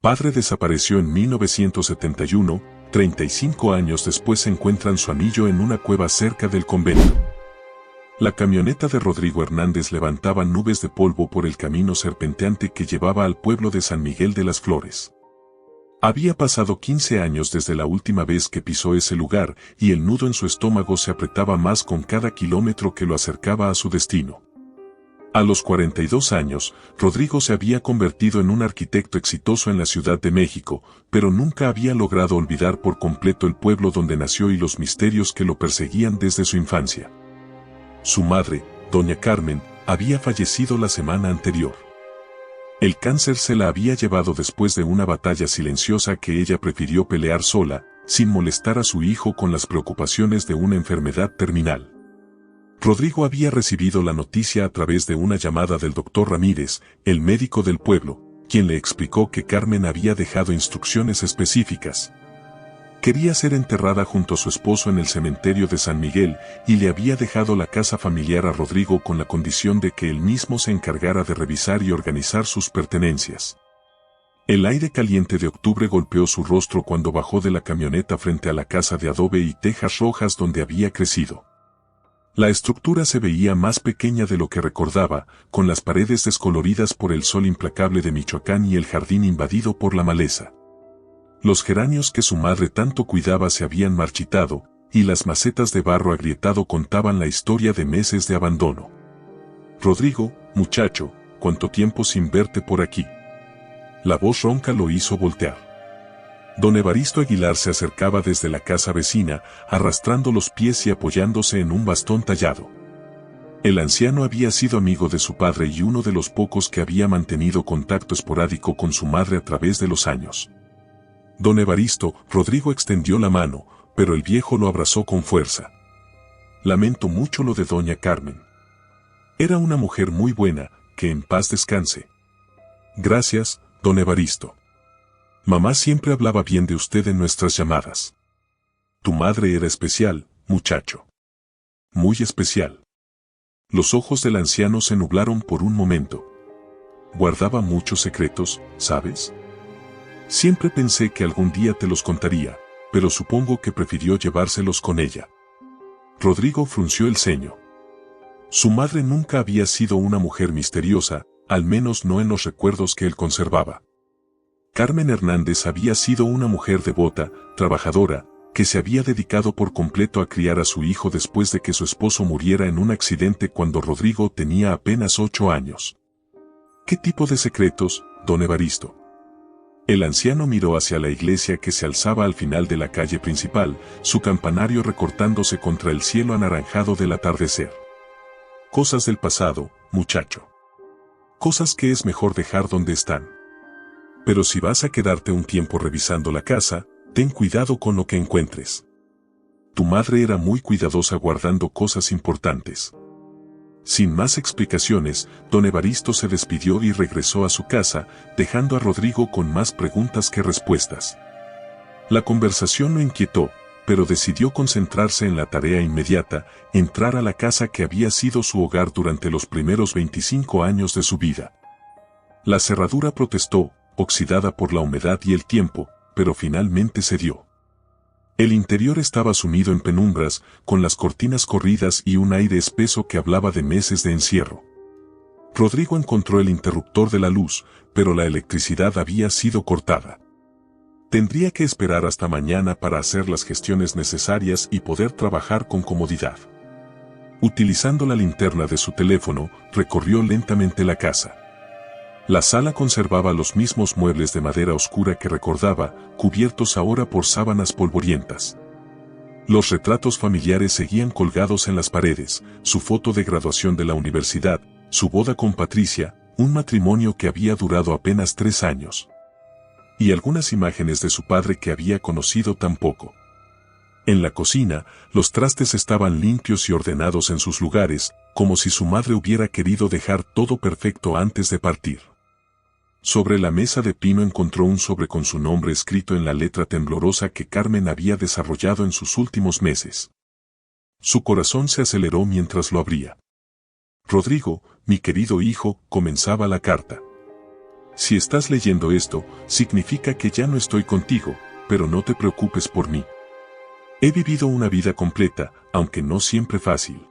Padre desapareció en 1971, 35 años después encuentran su anillo en una cueva cerca del convento. La camioneta de Rodrigo Hernández levantaba nubes de polvo por el camino serpenteante que llevaba al pueblo de San Miguel de las Flores. Había pasado 15 años desde la última vez que pisó ese lugar y el nudo en su estómago se apretaba más con cada kilómetro que lo acercaba a su destino. A los 42 años, Rodrigo se había convertido en un arquitecto exitoso en la Ciudad de México, pero nunca había logrado olvidar por completo el pueblo donde nació y los misterios que lo perseguían desde su infancia. Su madre, doña Carmen, había fallecido la semana anterior. El cáncer se la había llevado después de una batalla silenciosa que ella prefirió pelear sola, sin molestar a su hijo con las preocupaciones de una enfermedad terminal. Rodrigo había recibido la noticia a través de una llamada del doctor Ramírez, el médico del pueblo, quien le explicó que Carmen había dejado instrucciones específicas. Quería ser enterrada junto a su esposo en el cementerio de San Miguel y le había dejado la casa familiar a Rodrigo con la condición de que él mismo se encargara de revisar y organizar sus pertenencias. El aire caliente de octubre golpeó su rostro cuando bajó de la camioneta frente a la casa de adobe y tejas rojas donde había crecido. La estructura se veía más pequeña de lo que recordaba, con las paredes descoloridas por el sol implacable de Michoacán y el jardín invadido por la maleza. Los geranios que su madre tanto cuidaba se habían marchitado, y las macetas de barro agrietado contaban la historia de meses de abandono. «Rodrigo, muchacho, ¿cuánto tiempo sin verte por aquí?». La voz ronca lo hizo voltear. Don Evaristo Aguilar se acercaba desde la casa vecina, arrastrando los pies y apoyándose en un bastón tallado. El anciano había sido amigo de su padre y uno de los pocos que había mantenido contacto esporádico con su madre a través de los años. Don Evaristo, Rodrigo extendió la mano, pero el viejo lo abrazó con fuerza. «Lamento mucho lo de doña Carmen. Era una mujer muy buena, que en paz descanse». «Gracias, don Evaristo. Mamá siempre hablaba bien de usted en nuestras llamadas. Tu madre era especial, muchacho. Muy especial». Los ojos del anciano se nublaron por un momento. «Guardaba muchos secretos, ¿sabes? Siempre pensé que algún día te los contaría, pero supongo que prefirió llevárselos con ella». Rodrigo frunció el ceño. Su madre nunca había sido una mujer misteriosa, al menos no en los recuerdos que él conservaba. Carmen Hernández había sido una mujer devota, trabajadora, que se había dedicado por completo a criar a su hijo después de que su esposo muriera en un accidente cuando Rodrigo tenía apenas 8 años. «¿Qué tipo de secretos, don Evaristo?». El anciano miró hacia la iglesia que se alzaba al final de la calle principal, su campanario recortándose contra el cielo anaranjado del atardecer. «Cosas del pasado, muchacho. Cosas que es mejor dejar donde están. Pero si vas a quedarte un tiempo revisando la casa, ten cuidado con lo que encuentres. Tu madre era muy cuidadosa guardando cosas importantes». Sin más explicaciones, don Evaristo se despidió y regresó a su casa, dejando a Rodrigo con más preguntas que respuestas. La conversación lo inquietó, pero decidió concentrarse en la tarea inmediata, entrar a la casa que había sido su hogar durante los primeros 25 años de su vida. La cerradura protestó, oxidada por la humedad y el tiempo, pero finalmente cedió. El interior estaba sumido en penumbras, con las cortinas corridas y un aire espeso que hablaba de meses de encierro. Rodrigo encontró el interruptor de la luz, pero la electricidad había sido cortada. Tendría que esperar hasta mañana para hacer las gestiones necesarias y poder trabajar con comodidad. Utilizando la linterna de su teléfono, recorrió lentamente la casa. La sala conservaba los mismos muebles de madera oscura que recordaba, cubiertos ahora por sábanas polvorientas. Los retratos familiares seguían colgados en las paredes, su foto de graduación de la universidad, su boda con Patricia, un matrimonio que había durado apenas 3 años. Y algunas imágenes de su padre que había conocido tan poco. En la cocina, los trastes estaban limpios y ordenados en sus lugares, como si su madre hubiera querido dejar todo perfecto antes de partir. Sobre la mesa de pino encontró un sobre con su nombre escrito en la letra temblorosa que Carmen había desarrollado en sus últimos meses. Su corazón se aceleró mientras lo abría. «Rodrigo, mi querido hijo», comenzaba la carta. Si estás leyendo esto, significa que ya no estoy contigo, pero no te preocupes por mí. He vivido una vida completa, aunque no siempre fácil.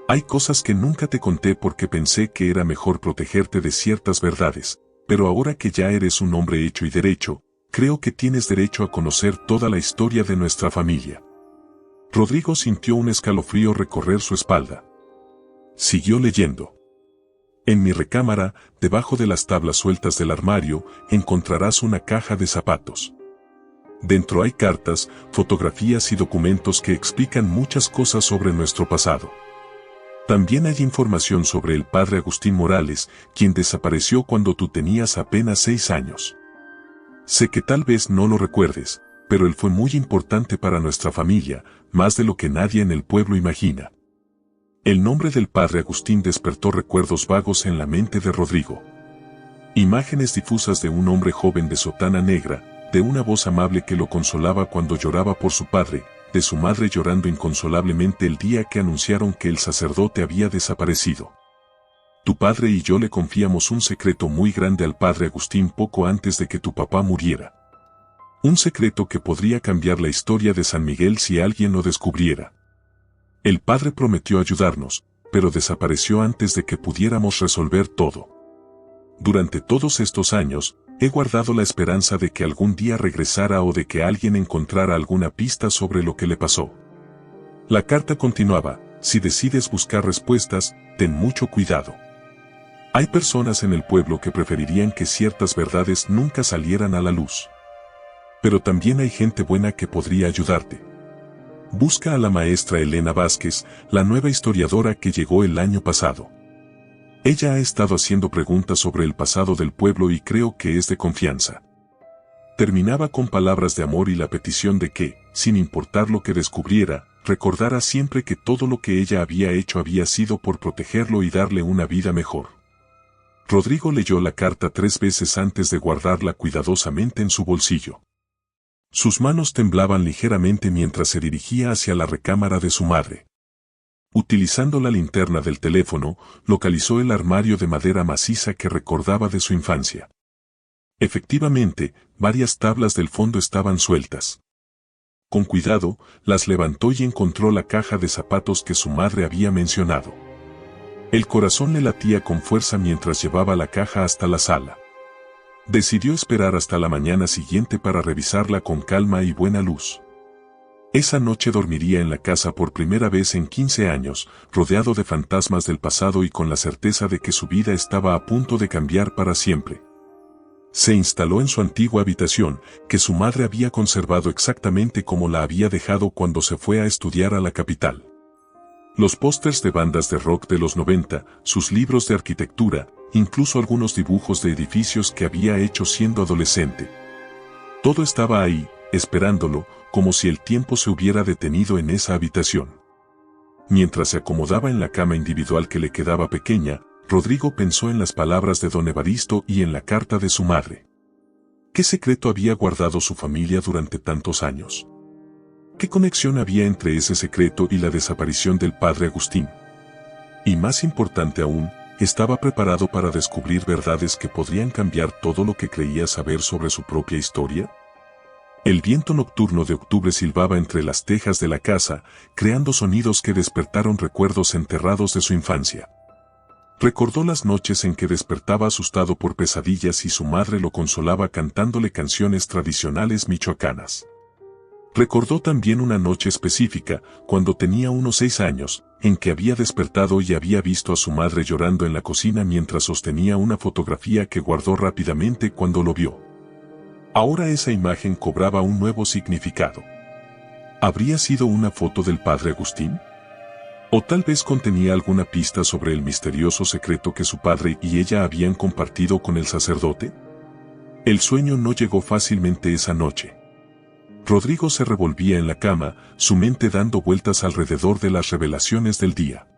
Hay cosas que nunca te conté porque pensé que era mejor protegerte de ciertas verdades, pero ahora que ya eres un hombre hecho y derecho, creo que tienes derecho a conocer toda la historia de nuestra familia. Rodrigo sintió un escalofrío recorrer su espalda. Siguió leyendo. En mi recámara, debajo de las tablas sueltas del armario, encontrarás una caja de zapatos. Dentro hay cartas, fotografías y documentos que explican muchas cosas sobre nuestro pasado. También hay información sobre el padre Agustín Morales, quien desapareció cuando tú tenías apenas 6 años. Sé que tal vez no lo recuerdes, pero él fue muy importante para nuestra familia, más de lo que nadie en el pueblo imagina. El nombre del padre Agustín despertó recuerdos vagos en la mente de Rodrigo. Imágenes difusas de un hombre joven de sotana negra, de una voz amable que lo consolaba cuando lloraba por su padre, de su madre llorando inconsolablemente el día que anunciaron que el sacerdote había desaparecido. Tu padre y yo le confiamos un secreto muy grande al padre Agustín poco antes de que tu papá muriera. Un secreto que podría cambiar la historia de San Miguel si alguien lo descubriera. El padre prometió ayudarnos, pero desapareció antes de que pudiéramos resolver todo. Durante todos estos años, he guardado la esperanza de que algún día regresara o de que alguien encontrara alguna pista sobre lo que le pasó. La carta continuaba: si decides buscar respuestas, ten mucho cuidado. Hay personas en el pueblo que preferirían que ciertas verdades nunca salieran a la luz. Pero también hay gente buena que podría ayudarte. Busca a la maestra Elena Vázquez, la nueva historiadora que llegó el año pasado. Ella ha estado haciendo preguntas sobre el pasado del pueblo y creo que es de confianza. Terminaba con palabras de amor y la petición de que, sin importar lo que descubriera, recordara siempre que todo lo que ella había hecho había sido por protegerlo y darle una vida mejor. Rodrigo leyó la carta 3 veces antes de guardarla cuidadosamente en su bolsillo. Sus manos temblaban ligeramente mientras se dirigía hacia la recámara de su madre. Utilizando la linterna del teléfono, localizó el armario de madera maciza que recordaba de su infancia. Efectivamente, varias tablas del fondo estaban sueltas. Con cuidado, las levantó y encontró la caja de zapatos que su madre había mencionado. El corazón le latía con fuerza mientras llevaba la caja hasta la sala. Decidió esperar hasta la mañana siguiente para revisarla con calma y buena luz. Esa noche dormiría en la casa por primera vez en 15 años, rodeado de fantasmas del pasado y con la certeza de que su vida estaba a punto de cambiar para siempre. Se instaló en su antigua habitación, que su madre había conservado exactamente como la había dejado cuando se fue a estudiar a la capital. Los pósters de bandas de rock de los 90, sus libros de arquitectura, incluso algunos dibujos de edificios que había hecho siendo adolescente. Todo estaba ahí, esperándolo, como si el tiempo se hubiera detenido en esa habitación. Mientras se acomodaba en la cama individual que le quedaba pequeña, Rodrigo pensó en las palabras de don Evaristo y en la carta de su madre. ¿Qué secreto había guardado su familia durante tantos años? ¿Qué conexión había entre ese secreto y la desaparición del padre Agustín? Y más importante aún, ¿estaba preparado para descubrir verdades que podrían cambiar todo lo que creía saber sobre su propia historia? El viento nocturno de octubre silbaba entre las tejas de la casa, creando sonidos que despertaron recuerdos enterrados de su infancia. Recordó las noches en que despertaba asustado por pesadillas y su madre lo consolaba cantándole canciones tradicionales michoacanas. Recordó también una noche específica, cuando tenía unos 6 años, en que había despertado y había visto a su madre llorando en la cocina mientras sostenía una fotografía que guardó rápidamente cuando lo vio. Ahora esa imagen cobraba un nuevo significado. ¿Habría sido una foto del padre Agustín? ¿O tal vez contenía alguna pista sobre el misterioso secreto que su padre y ella habían compartido con el sacerdote? El sueño no llegó fácilmente esa noche. Rodrigo se revolvía en la cama, su mente dando vueltas alrededor de las revelaciones del día.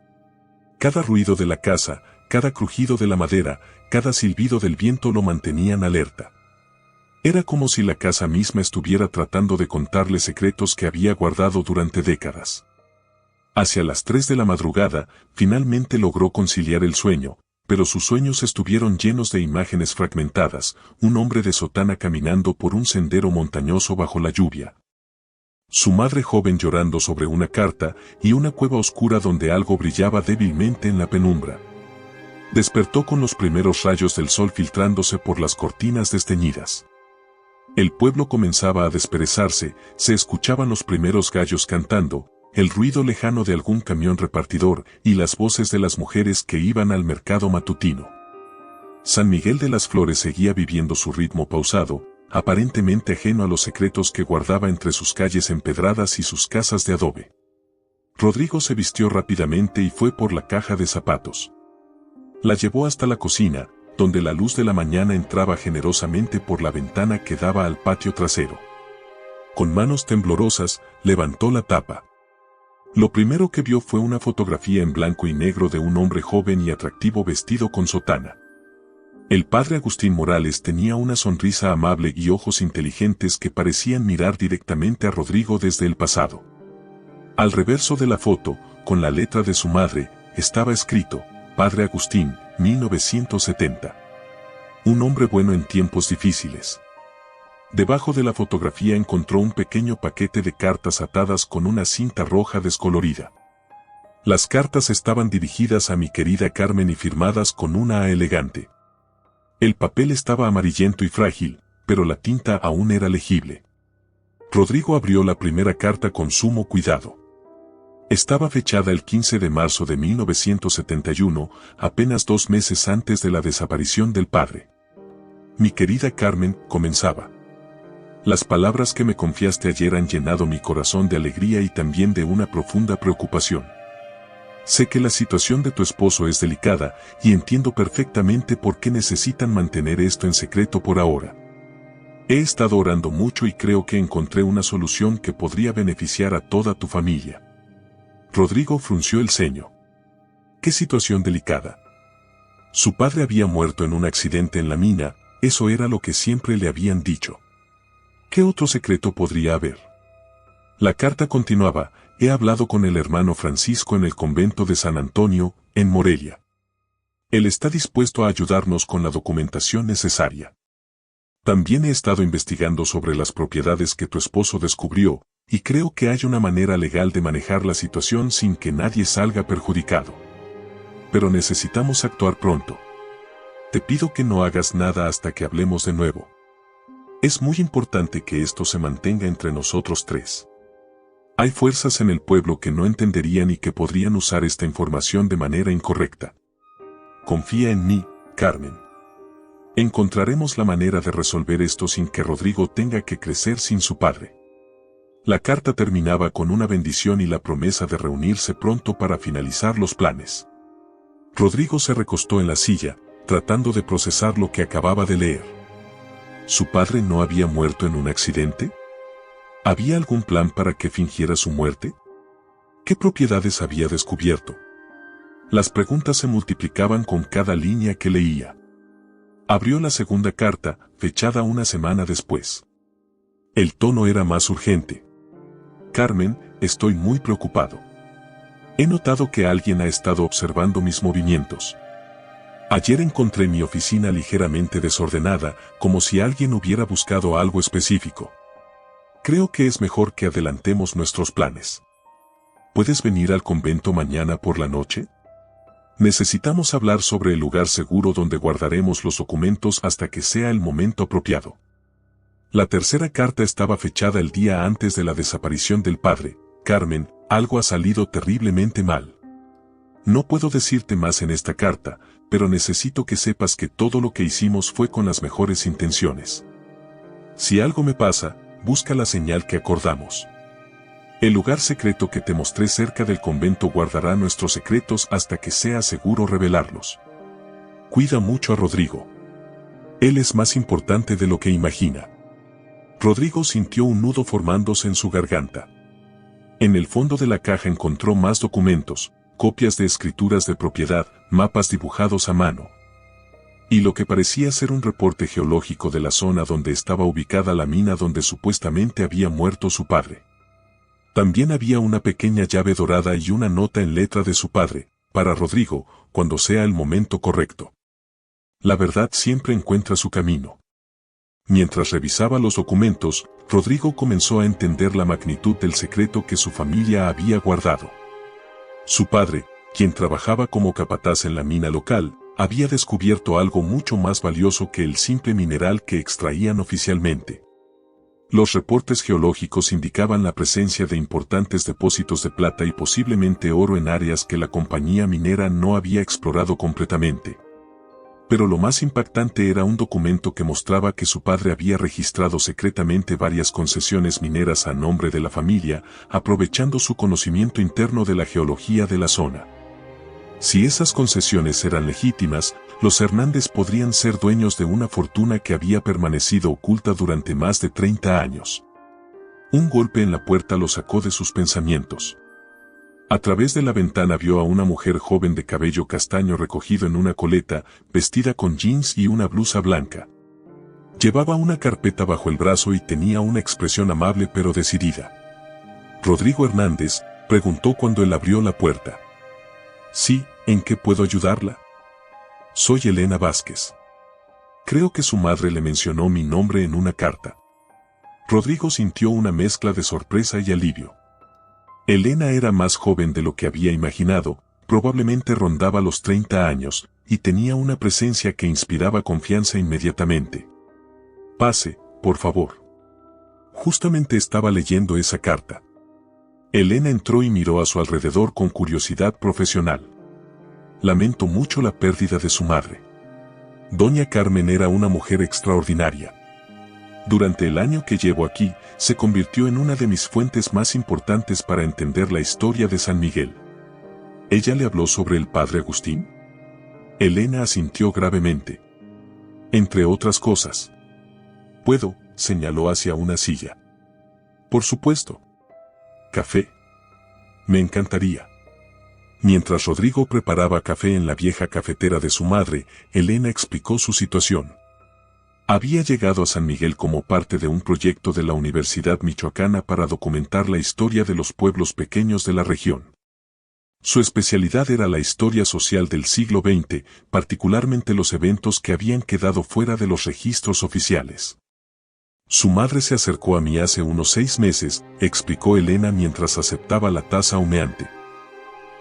Cada ruido de la casa, cada crujido de la madera, cada silbido del viento lo mantenían alerta. Era como si la casa misma estuviera tratando de contarle secretos que había guardado durante décadas. Hacia las 3 de la madrugada, finalmente logró conciliar el sueño, pero sus sueños estuvieron llenos de imágenes fragmentadas, un hombre de sotana caminando por un sendero montañoso bajo la lluvia. Su madre joven llorando sobre una carta y una cueva oscura donde algo brillaba débilmente en la penumbra. Despertó con los primeros rayos del sol filtrándose por las cortinas desteñidas. El pueblo comenzaba a desperezarse, se escuchaban los primeros gallos cantando, el ruido lejano de algún camión repartidor y las voces de las mujeres que iban al mercado matutino. San Miguel de las Flores seguía viviendo su ritmo pausado, aparentemente ajeno a los secretos que guardaba entre sus calles empedradas y sus casas de adobe. Rodrigo se vistió rápidamente y fue por la caja de zapatos. La llevó hasta la cocina, donde la luz de la mañana entraba generosamente por la ventana que daba al patio trasero. Con manos temblorosas, levantó la tapa. Lo primero que vio fue una fotografía en blanco y negro de un hombre joven y atractivo vestido con sotana. El padre Agustín Morales tenía una sonrisa amable y ojos inteligentes que parecían mirar directamente a Rodrigo desde el pasado. Al reverso de la foto, con la letra de su madre, estaba escrito, Padre Agustín, 1970. Un hombre bueno en tiempos difíciles. Debajo de la fotografía encontró un pequeño paquete de cartas atadas con una cinta roja descolorida. Las cartas estaban dirigidas a mi querida Carmen y firmadas con una A elegante. El papel estaba amarillento y frágil, pero la tinta aún era legible. Rodrigo abrió la primera carta con sumo cuidado. Estaba fechada el 15 de marzo de 1971, apenas 2 meses antes de la desaparición del padre. Mi querida Carmen, comenzaba. Las palabras que me confiaste ayer han llenado mi corazón de alegría y también de una profunda preocupación. Sé que la situación de tu esposo es delicada y entiendo perfectamente por qué necesitan mantener esto en secreto por ahora. He estado orando mucho y creo que encontré una solución que podría beneficiar a toda tu familia. Rodrigo frunció el ceño. ¿Qué situación delicada? Su padre había muerto en un accidente en la mina, eso era lo que siempre le habían dicho. ¿Qué otro secreto podría haber? La carta continuaba, he hablado con el hermano Francisco en el convento de San Antonio, en Morelia. Él está dispuesto a ayudarnos con la documentación necesaria. También he estado investigando sobre las propiedades que tu esposo descubrió, y creo que hay una manera legal de manejar la situación sin que nadie salga perjudicado. Pero necesitamos actuar pronto. Te pido que no hagas nada hasta que hablemos de nuevo. Es muy importante que esto se mantenga entre nosotros tres. Hay fuerzas en el pueblo que no entenderían y que podrían usar esta información de manera incorrecta. Confía en mí, Carmen. Encontraremos la manera de resolver esto sin que Rodrigo tenga que crecer sin su padre. La carta terminaba con una bendición y la promesa de reunirse pronto para finalizar los planes. Rodrigo se recostó en la silla, tratando de procesar lo que acababa de leer. ¿Su padre no había muerto en un accidente? ¿Había algún plan para que fingiera su muerte? ¿Qué propiedades había descubierto? Las preguntas se multiplicaban con cada línea que leía. Abrió la segunda carta, fechada una semana después. El tono era más urgente. Carmen, estoy muy preocupado. He notado que alguien ha estado observando mis movimientos. Ayer encontré mi oficina ligeramente desordenada, como si alguien hubiera buscado algo específico. Creo que es mejor que adelantemos nuestros planes. ¿Puedes venir al convento mañana por la noche? Necesitamos hablar sobre el lugar seguro donde guardaremos los documentos hasta que sea el momento apropiado. La tercera carta estaba fechada el día antes de la desaparición del padre. Carmen, algo ha salido terriblemente mal. No puedo decirte más en esta carta, pero necesito que sepas que todo lo que hicimos fue con las mejores intenciones. Si algo me pasa, busca la señal que acordamos. El lugar secreto que te mostré cerca del convento guardará nuestros secretos hasta que sea seguro revelarlos. Cuida mucho a Rodrigo. Él es más importante de lo que imagina. Rodrigo sintió un nudo formándose en su garganta. En el fondo de la caja encontró más documentos, copias de escrituras de propiedad, mapas dibujados a mano. Y lo que parecía ser un reporte geológico de la zona donde estaba ubicada la mina donde supuestamente había muerto su padre. También había una pequeña llave dorada y una nota en letra de su padre, para Rodrigo, cuando sea el momento correcto. La verdad siempre encuentra su camino. Mientras revisaba los documentos, Rodrigo comenzó a entender la magnitud del secreto que su familia había guardado. Su padre, quien trabajaba como capataz en la mina local, había descubierto algo mucho más valioso que el simple mineral que extraían oficialmente. Los reportes geológicos indicaban la presencia de importantes depósitos de plata y posiblemente oro en áreas que la compañía minera no había explorado completamente. Pero lo más impactante era un documento que mostraba que su padre había registrado secretamente varias concesiones mineras a nombre de la familia, aprovechando su conocimiento interno de la geología de la zona. Si esas concesiones eran legítimas, los Hernández podrían ser dueños de una fortuna que había permanecido oculta durante más de 30 años. Un golpe en la puerta lo sacó de sus pensamientos. A través de la ventana vio a una mujer joven de cabello castaño recogido en una coleta, vestida con jeans y una blusa blanca. Llevaba una carpeta bajo el brazo y tenía una expresión amable pero decidida. «¿Rodrigo Hernández?», preguntó cuando él abrió la puerta. «Sí, ¿en qué puedo ayudarla?». «Soy Elena Vázquez. Creo que su madre le mencionó mi nombre en una carta». Rodrigo sintió una mezcla de sorpresa y alivio. Elena era más joven de lo que había imaginado, probablemente rondaba los 30 años, y tenía una presencia que inspiraba confianza inmediatamente. «Pase, por favor». Justamente estaba leyendo esa carta. Elena entró y miró a su alrededor con curiosidad profesional. «Lamento mucho la pérdida de su madre. Doña Carmen era una mujer extraordinaria. Durante el año que llevo aquí, se convirtió en una de mis fuentes más importantes para entender la historia de San Miguel». ¿Ella le habló sobre el padre Agustín? Elena asintió gravemente. «Entre otras cosas». «Puedo», señaló hacia una silla. «Por supuesto». «¿Café?» «Me encantaría». Mientras Rodrigo preparaba café en la vieja cafetera de su madre, Elena explicó su situación. Había llegado a San Miguel como parte de un proyecto de la Universidad Michoacana para documentar la historia de los pueblos pequeños de la región. Su especialidad era la historia social del siglo XX, particularmente los eventos que habían quedado fuera de los registros oficiales. «Su madre se acercó a mí hace unos 6 meses», explicó Elena mientras aceptaba la taza humeante.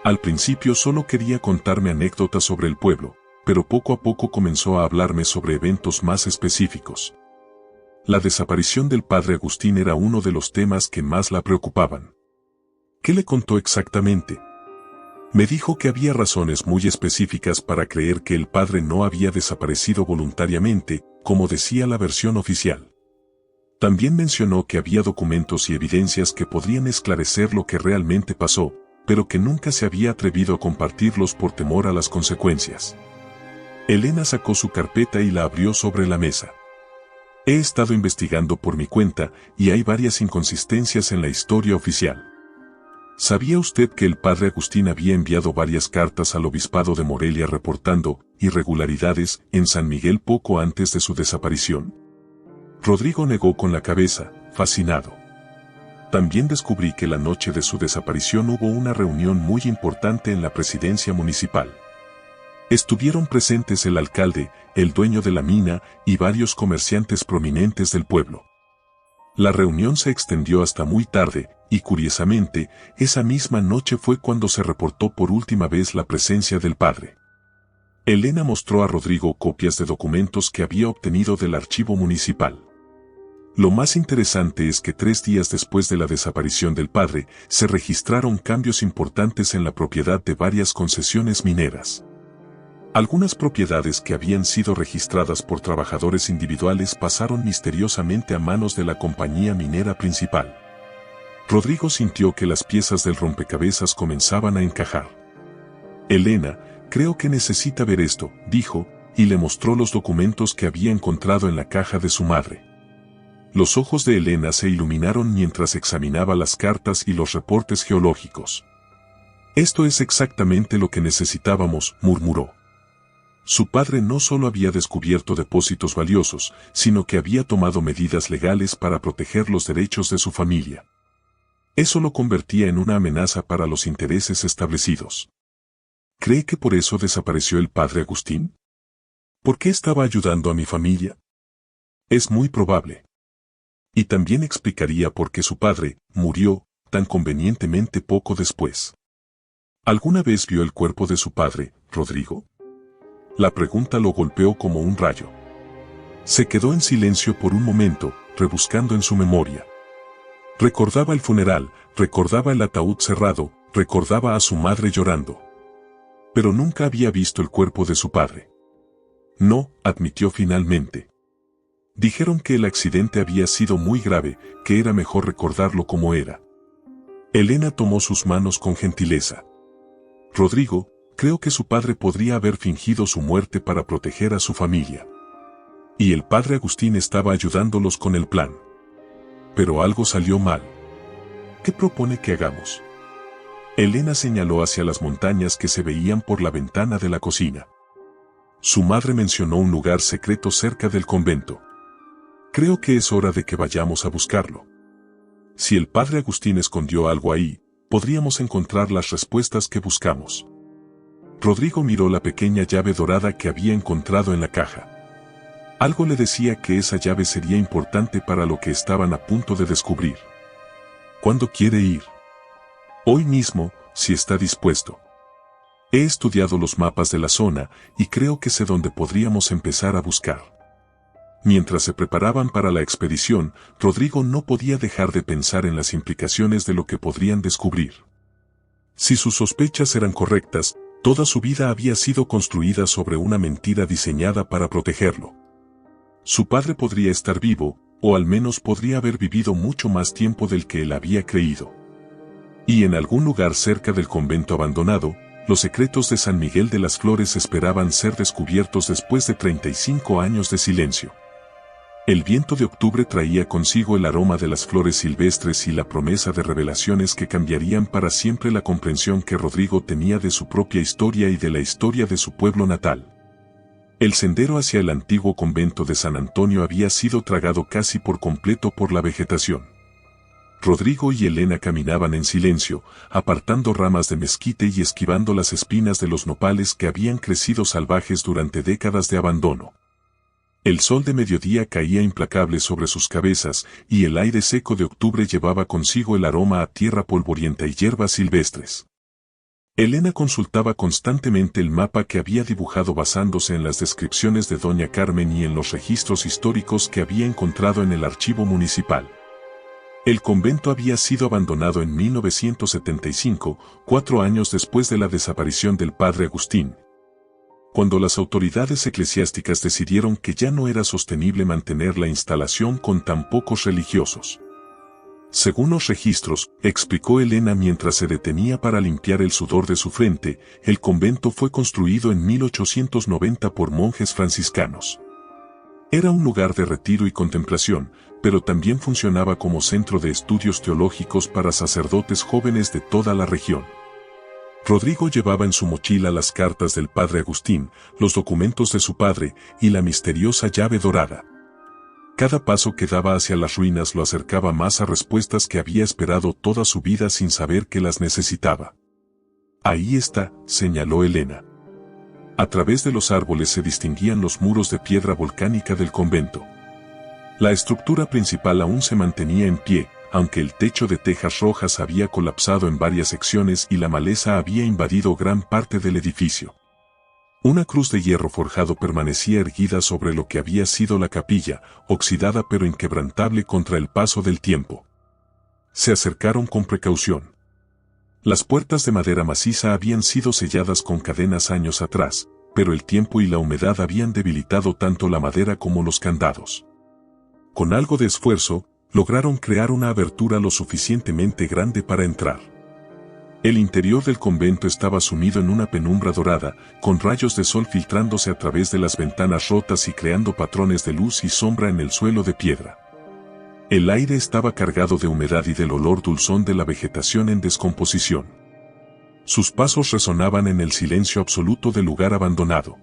«Al principio solo quería contarme anécdotas sobre el pueblo, pero poco a poco comenzó a hablarme sobre eventos más específicos. La desaparición del padre Agustín era uno de los temas que más la preocupaban». «¿Qué le contó exactamente?» «Me dijo que había razones muy específicas para creer que el padre no había desaparecido voluntariamente, como decía la versión oficial. También mencionó que había documentos y evidencias que podrían esclarecer lo que realmente pasó, pero que nunca se había atrevido a compartirlos por temor a las consecuencias». Elena sacó su carpeta y la abrió sobre la mesa. «He estado investigando por mi cuenta y hay varias inconsistencias en la historia oficial. ¿Sabía usted que el padre Agustín había enviado varias cartas al obispado de Morelia reportando irregularidades en San Miguel poco antes de su desaparición?» Rodrigo negó con la cabeza, fascinado. «También descubrí que la noche de su desaparición hubo una reunión muy importante en la presidencia municipal. Estuvieron presentes el alcalde, el dueño de la mina y varios comerciantes prominentes del pueblo. La reunión se extendió hasta muy tarde, y curiosamente, esa misma noche fue cuando se reportó por última vez la presencia del padre». Elena mostró a Rodrigo copias de documentos que había obtenido del archivo municipal. Lo más interesante es que 3 días después de la desaparición del padre, se registraron cambios importantes en la propiedad de varias concesiones mineras. Algunas propiedades que habían sido registradas por trabajadores individuales pasaron misteriosamente a manos de la compañía minera principal. Rodrigo sintió que las piezas del rompecabezas comenzaban a encajar. «Elena, creo que necesita ver esto», dijo, y le mostró los documentos que había encontrado en la caja de su madre. Los ojos de Elena se iluminaron mientras examinaba las cartas y los reportes geológicos. «Esto es exactamente lo que necesitábamos», murmuró. Su padre no solo había descubierto depósitos valiosos, sino que había tomado medidas legales para proteger los derechos de su familia. Eso lo convertía en una amenaza para los intereses establecidos. ¿Cree que por eso desapareció el padre Agustín? ¿Por qué estaba ayudando a mi familia? Es muy probable. Y también explicaría por qué su padre murió tan convenientemente poco después. ¿Alguna vez vio el cuerpo de su padre, Rodrigo? La pregunta lo golpeó como un rayo. Se quedó en silencio por un momento, rebuscando en su memoria. Recordaba el funeral, recordaba el ataúd cerrado, recordaba a su madre llorando. Pero nunca había visto el cuerpo de su padre. No, admitió finalmente. Dijeron que el accidente había sido muy grave, que era mejor recordarlo como era. Elena tomó sus manos con gentileza. Rodrigo, creo que su padre podría haber fingido su muerte para proteger a su familia. Y el padre Agustín estaba ayudándolos con el plan. Pero algo salió mal. ¿Qué propone que hagamos? Elena señaló hacia las montañas que se veían por la ventana de la cocina. Su madre mencionó un lugar secreto cerca del convento. Creo que es hora de que vayamos a buscarlo. Si el padre Agustín escondió algo ahí, podríamos encontrar las respuestas que buscamos. Rodrigo miró la pequeña llave dorada que había encontrado en la caja. Algo le decía que esa llave sería importante para lo que estaban a punto de descubrir. ¿Cuándo quiere ir? Hoy mismo, si está dispuesto. He estudiado los mapas de la zona y creo que sé dónde podríamos empezar a buscar. Mientras se preparaban para la expedición, Rodrigo no podía dejar de pensar en las implicaciones de lo que podrían descubrir. Si sus sospechas eran correctas, toda su vida había sido construida sobre una mentira diseñada para protegerlo. Su padre podría estar vivo, o al menos podría haber vivido mucho más tiempo del que él había creído. Y en algún lugar cerca del convento abandonado, los secretos de San Miguel de las Flores esperaban ser descubiertos después de 35 años de silencio. El viento de octubre traía consigo el aroma de las flores silvestres y la promesa de revelaciones que cambiarían para siempre la comprensión que Rodrigo tenía de su propia historia y de la historia de su pueblo natal. El sendero hacia el antiguo convento de San Antonio había sido tragado casi por completo por la vegetación. Rodrigo y Elena caminaban en silencio, apartando ramas de mezquite y esquivando las espinas de los nopales que habían crecido salvajes durante décadas de abandono. El sol de mediodía caía implacable sobre sus cabezas, y el aire seco de octubre llevaba consigo el aroma a tierra polvorienta y hierbas silvestres. Elena consultaba constantemente el mapa que había dibujado basándose en las descripciones de doña Carmen y en los registros históricos que había encontrado en el archivo municipal. El convento había sido abandonado en 1975, 4 años después de la desaparición del padre Agustín, cuando las autoridades eclesiásticas decidieron que ya no era sostenible mantener la instalación con tan pocos religiosos. Según los registros, explicó Elena mientras se detenía para limpiar el sudor de su frente, el convento fue construido en 1890 por monjes franciscanos. Era un lugar de retiro y contemplación, pero también funcionaba como centro de estudios teológicos para sacerdotes jóvenes de toda la región. Rodrigo llevaba en su mochila las cartas del padre Agustín, los documentos de su padre y la misteriosa llave dorada. Cada paso que daba hacia las ruinas lo acercaba más a respuestas que había esperado toda su vida sin saber que las necesitaba. Ahí está, señaló Elena. A través de los árboles se distinguían los muros de piedra volcánica del convento. La estructura principal aún se mantenía en pie, aunque el techo de tejas rojas había colapsado en varias secciones y la maleza había invadido gran parte del edificio. Una cruz de hierro forjado permanecía erguida sobre lo que había sido la capilla, oxidada pero inquebrantable contra el paso del tiempo. Se acercaron con precaución. Las puertas de madera maciza habían sido selladas con cadenas años atrás, pero el tiempo y la humedad habían debilitado tanto la madera como los candados. Con algo de esfuerzo, lograron crear una abertura lo suficientemente grande para entrar. El interior del convento estaba sumido en una penumbra dorada, con rayos de sol filtrándose a través de las ventanas rotas y creando patrones de luz y sombra en el suelo de piedra. El aire estaba cargado de humedad y del olor dulzón de la vegetación en descomposición. Sus pasos resonaban en el silencio absoluto del lugar abandonado.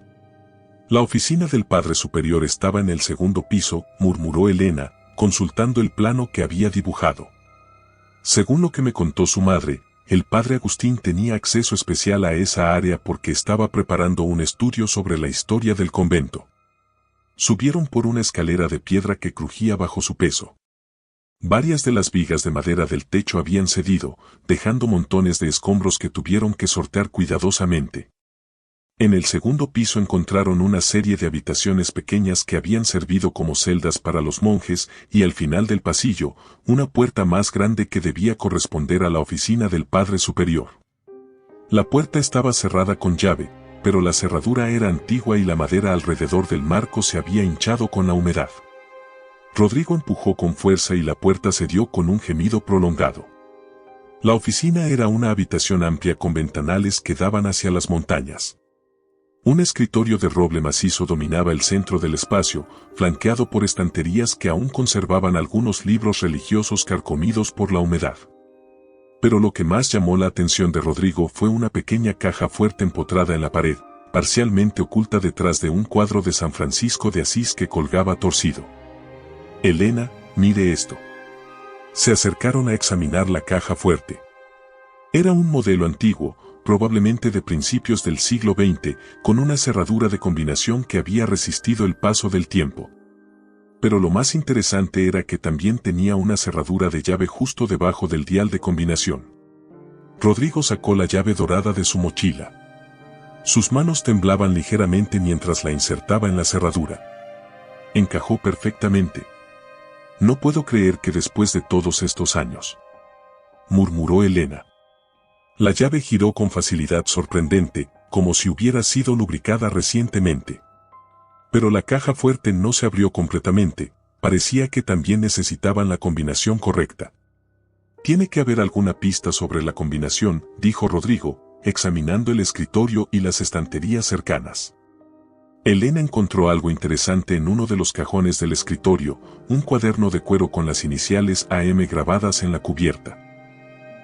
La oficina del Padre Superior estaba en el segundo piso, murmuró Elena, consultando el plano que había dibujado. Según lo que me contó su madre, el padre Agustín tenía acceso especial a esa área porque estaba preparando un estudio sobre la historia del convento. Subieron por una escalera de piedra que crujía bajo su peso. Varias de las vigas de madera del techo habían cedido, dejando montones de escombros que tuvieron que sortear cuidadosamente. En el segundo piso encontraron una serie de habitaciones pequeñas que habían servido como celdas para los monjes y al final del pasillo, una puerta más grande que debía corresponder a la oficina del Padre Superior. La puerta estaba cerrada con llave, pero la cerradura era antigua y la madera alrededor del marco se había hinchado con la humedad. Rodrigo empujó con fuerza y la puerta cedió con un gemido prolongado. La oficina era una habitación amplia con ventanales que daban hacia las montañas. Un escritorio de roble macizo dominaba el centro del espacio, flanqueado por estanterías que aún conservaban algunos libros religiosos carcomidos por la humedad. Pero lo que más llamó la atención de Rodrigo fue una pequeña caja fuerte empotrada en la pared, parcialmente oculta detrás de un cuadro de San Francisco de Asís que colgaba torcido. «Elena, mire esto». Se acercaron a examinar la caja fuerte. Era un modelo antiguo, probablemente de principios del siglo XX, con una cerradura de combinación que había resistido el paso del tiempo. Pero lo más interesante era que también tenía una cerradura de llave justo debajo del dial de combinación. Rodrigo sacó la llave dorada de su mochila. Sus manos temblaban ligeramente mientras la insertaba en la cerradura. Encajó perfectamente. «No puedo creer que después de todos estos años», murmuró Elena. La llave giró con facilidad sorprendente, como si hubiera sido lubricada recientemente. Pero la caja fuerte no se abrió completamente, parecía que también necesitaban la combinación correcta. «Tiene que haber alguna pista sobre la combinación», dijo Rodrigo, examinando el escritorio y las estanterías cercanas. Elena encontró algo interesante en uno de los cajones del escritorio, un cuaderno de cuero con las iniciales AM grabadas en la cubierta.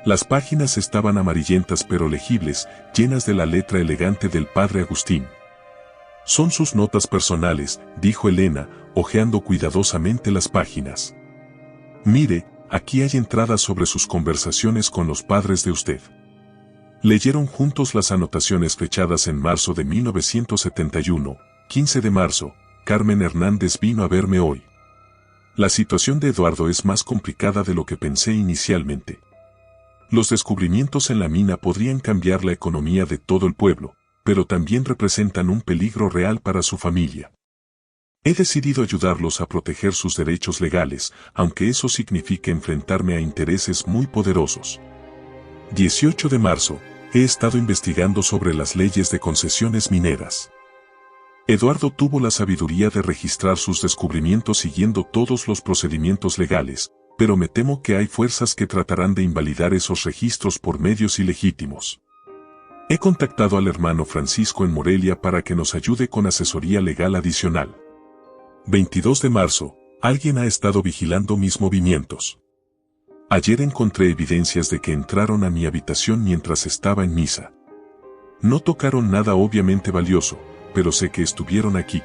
Las páginas estaban amarillentas pero legibles, llenas de la letra elegante del Padre Agustín. «Son sus notas personales», dijo Elena, hojeando cuidadosamente las páginas. «Mire, aquí hay entradas sobre sus conversaciones con los padres de usted». Leyeron juntos las anotaciones fechadas en marzo de 1971, 15 de marzo, «Carmen Hernández vino a verme hoy. La situación de Eduardo es más complicada de lo que pensé inicialmente. Los descubrimientos en la mina podrían cambiar la economía de todo el pueblo, pero también representan un peligro real para su familia. He decidido ayudarlos a proteger sus derechos legales, aunque eso signifique enfrentarme a intereses muy poderosos. 18 de marzo, he estado investigando sobre las leyes de concesiones mineras. Eduardo tuvo la sabiduría de registrar sus descubrimientos siguiendo todos los procedimientos legales, pero me temo que hay fuerzas que tratarán de invalidar esos registros por medios ilegítimos. He contactado al hermano Francisco en Morelia para que nos ayude con asesoría legal adicional. 22 de marzo, alguien ha estado vigilando mis movimientos. Ayer encontré evidencias de que entraron a mi habitación mientras estaba en misa. No tocaron nada obviamente valioso, pero sé que estuvieron aquí.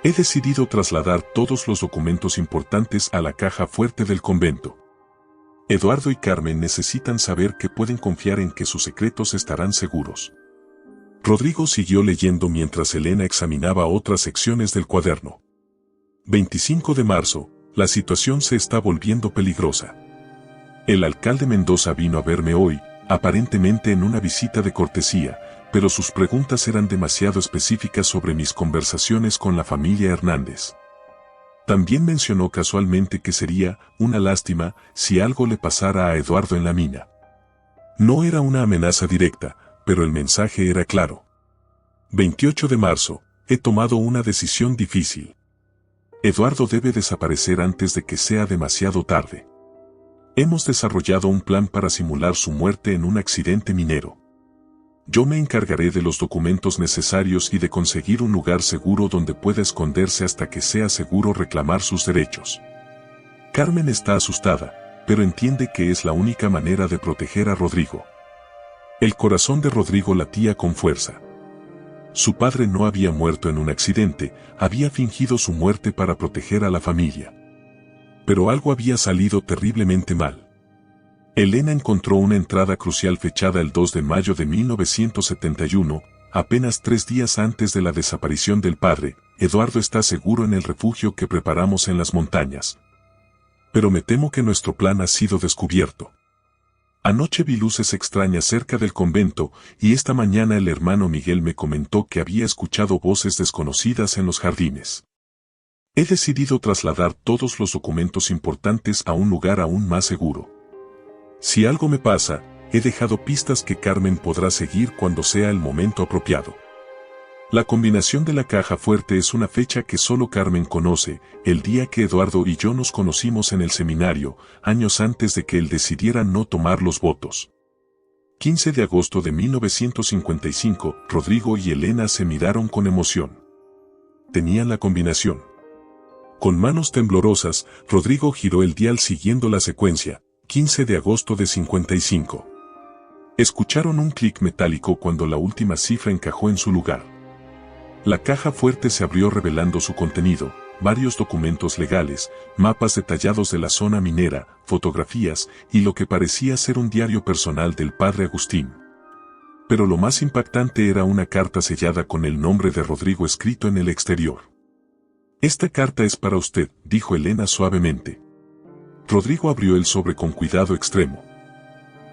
He decidido trasladar todos los documentos importantes a la caja fuerte del convento. Eduardo y Carmen necesitan saber que pueden confiar en que sus secretos estarán seguros». Rodrigo siguió leyendo mientras Elena examinaba otras secciones del cuaderno. 25 de marzo, la situación se está volviendo peligrosa. El alcalde Mendoza vino a verme hoy, aparentemente en una visita de cortesía, pero sus preguntas eran demasiado específicas sobre mis conversaciones con la familia Hernández. También mencionó casualmente que sería una lástima si algo le pasara a Eduardo en la mina. No era una amenaza directa, pero el mensaje era claro. 28 de marzo, he tomado una decisión difícil. Eduardo debe desaparecer antes de que sea demasiado tarde. Hemos desarrollado un plan para simular su muerte en un accidente minero. Yo me encargaré de los documentos necesarios y de conseguir un lugar seguro donde pueda esconderse hasta que sea seguro reclamar sus derechos. Carmen está asustada, pero entiende que es la única manera de proteger a Rodrigo. El corazón de Rodrigo latía con fuerza. Su padre no había muerto en un accidente, había fingido su muerte para proteger a la familia. Pero algo había salido terriblemente mal. Elena encontró una entrada crucial fechada el 2 de mayo de 1971, apenas 3 días antes de la desaparición del padre. Eduardo está seguro en el refugio que preparamos en las montañas. Pero me temo que nuestro plan ha sido descubierto. Anoche vi luces extrañas cerca del convento, y esta mañana el hermano Miguel me comentó que había escuchado voces desconocidas en los jardines. He decidido trasladar todos los documentos importantes a un lugar aún más seguro. Si algo me pasa, he dejado pistas que Carmen podrá seguir cuando sea el momento apropiado. La combinación de la caja fuerte es una fecha que solo Carmen conoce, el día que Eduardo y yo nos conocimos en el seminario, años antes de que él decidiera no tomar los votos. 15 de agosto de 1955, Rodrigo y Elena se miraron con emoción. Tenían la combinación. Con manos temblorosas, Rodrigo giró el dial siguiendo la secuencia. 15 de agosto de 55. Escucharon un clic metálico cuando la última cifra encajó en su lugar. La caja fuerte se abrió revelando su contenido, varios documentos legales, mapas detallados de la zona minera, fotografías y lo que parecía ser un diario personal del padre Agustín. Pero lo más impactante era una carta sellada con el nombre de Rodrigo escrito en el exterior. «Esta carta es para usted», dijo Elena suavemente. Rodrigo abrió el sobre con cuidado extremo.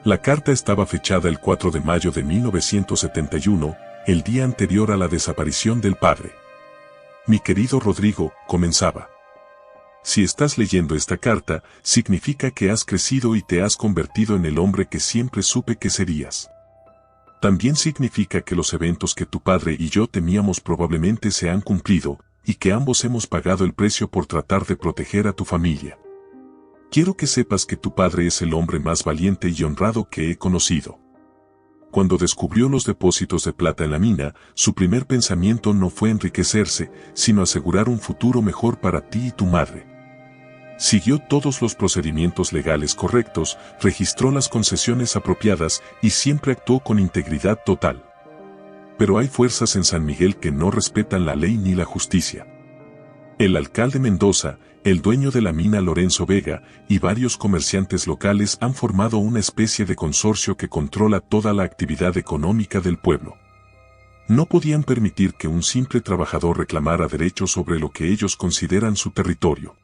La carta estaba fechada el 4 de mayo de 1971, el día anterior a la desaparición del padre. «Mi querido Rodrigo», comenzaba. «Si estás leyendo esta carta, significa que has crecido y te has convertido en el hombre que siempre supe que serías. También significa que los eventos que tu padre y yo temíamos probablemente se han cumplido, y que ambos hemos pagado el precio por tratar de proteger a tu familia. Quiero que sepas que tu padre es el hombre más valiente y honrado que he conocido. Cuando descubrió los depósitos de plata en la mina, su primer pensamiento no fue enriquecerse, sino asegurar un futuro mejor para ti y tu madre. Siguió todos los procedimientos legales correctos, registró las concesiones apropiadas y siempre actuó con integridad total. Pero hay fuerzas en San Miguel que no respetan la ley ni la justicia. El alcalde Mendoza, el dueño de la mina Lorenzo Vega y varios comerciantes locales han formado una especie de consorcio que controla toda la actividad económica del pueblo. No podían permitir que un simple trabajador reclamara derechos sobre lo que ellos consideran su territorio.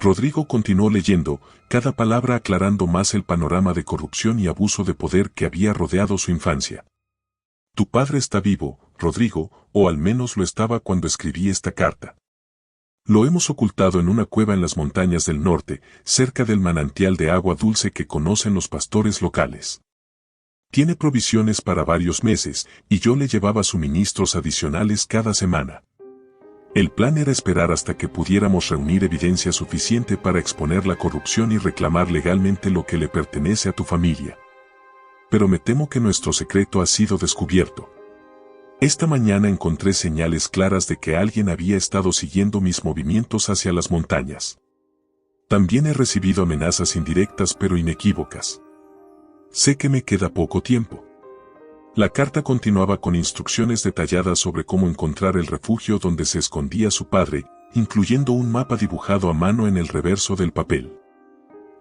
Rodrigo continuó leyendo, cada palabra aclarando más el panorama de corrupción y abuso de poder que había rodeado su infancia. Tu padre está vivo, Rodrigo, o al menos lo estaba cuando escribí esta carta. Lo hemos ocultado en una cueva en las montañas del norte, cerca del manantial de agua dulce que conocen los pastores locales. Tiene provisiones para varios meses, y yo le llevaba suministros adicionales cada semana. El plan era esperar hasta que pudiéramos reunir evidencia suficiente para exponer la corrupción y reclamar legalmente lo que le pertenece a tu familia. Pero me temo que nuestro secreto ha sido descubierto. Esta mañana encontré señales claras de que alguien había estado siguiendo mis movimientos hacia las montañas. También he recibido amenazas indirectas pero inequívocas. Sé que me queda poco tiempo. La carta continuaba con instrucciones detalladas sobre cómo encontrar el refugio donde se escondía su padre, incluyendo un mapa dibujado a mano en el reverso del papel.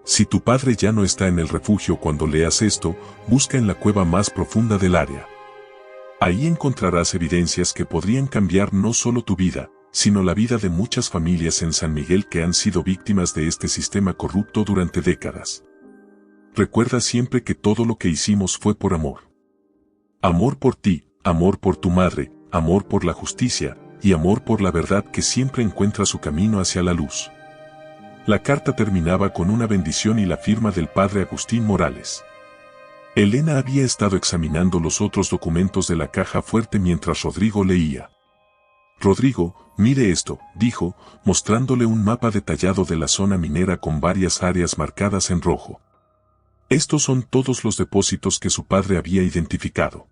Si tu padre ya no está en el refugio cuando leas esto, busca en la cueva más profunda del área. Ahí encontrarás evidencias que podrían cambiar no solo tu vida, sino la vida de muchas familias en San Miguel que han sido víctimas de este sistema corrupto durante décadas. Recuerda siempre que todo lo que hicimos fue por amor. Amor por ti, amor por tu madre, amor por la justicia, y amor por la verdad que siempre encuentra su camino hacia la luz. La carta terminaba con una bendición y la firma del padre Agustín Morales. Elena había estado examinando los otros documentos de la caja fuerte mientras Rodrigo leía. Rodrigo, mire esto, dijo, mostrándole un mapa detallado de la zona minera con varias áreas marcadas en rojo. Estos son todos los depósitos que su padre había identificado.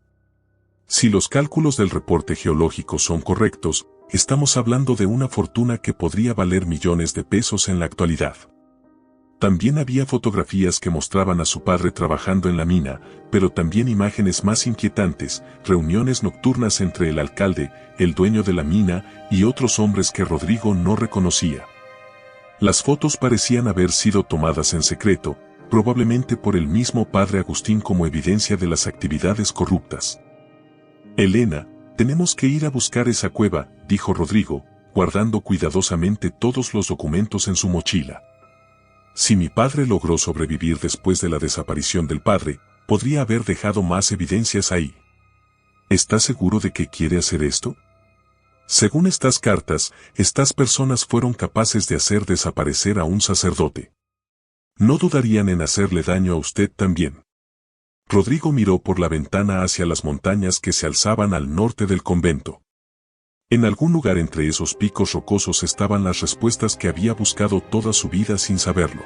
Si los cálculos del reporte geológico son correctos, estamos hablando de una fortuna que podría valer millones de pesos en la actualidad. También había fotografías que mostraban a su padre trabajando en la mina, pero también imágenes más inquietantes, reuniones nocturnas entre el alcalde, el dueño de la mina y otros hombres que Rodrigo no reconocía. Las fotos parecían haber sido tomadas en secreto, probablemente por el mismo padre Agustín como evidencia de las actividades corruptas. Elena, tenemos que ir a buscar esa cueva, dijo Rodrigo, guardando cuidadosamente todos los documentos en su mochila. Si mi padre logró sobrevivir después de la desaparición del padre, podría haber dejado más evidencias ahí. ¿Estás seguro de que quiere hacer esto? Según estas cartas, estas personas fueron capaces de hacer desaparecer a un sacerdote. No dudarían en hacerle daño a usted también. Rodrigo miró por la ventana hacia las montañas que se alzaban al norte del convento. En algún lugar entre esos picos rocosos estaban las respuestas que había buscado toda su vida sin saberlo.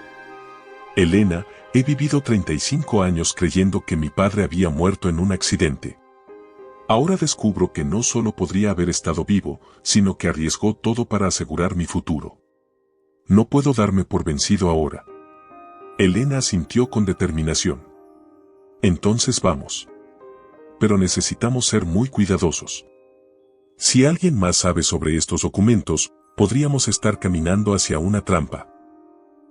Elena, he vivido 35 años creyendo que mi padre había muerto en un accidente. Ahora descubro que no solo podría haber estado vivo, sino que arriesgó todo para asegurar mi futuro. No puedo darme por vencido ahora. Elena asintió con determinación. Entonces vamos. Pero necesitamos ser muy cuidadosos. Si alguien más sabe sobre estos documentos, podríamos estar caminando hacia una trampa.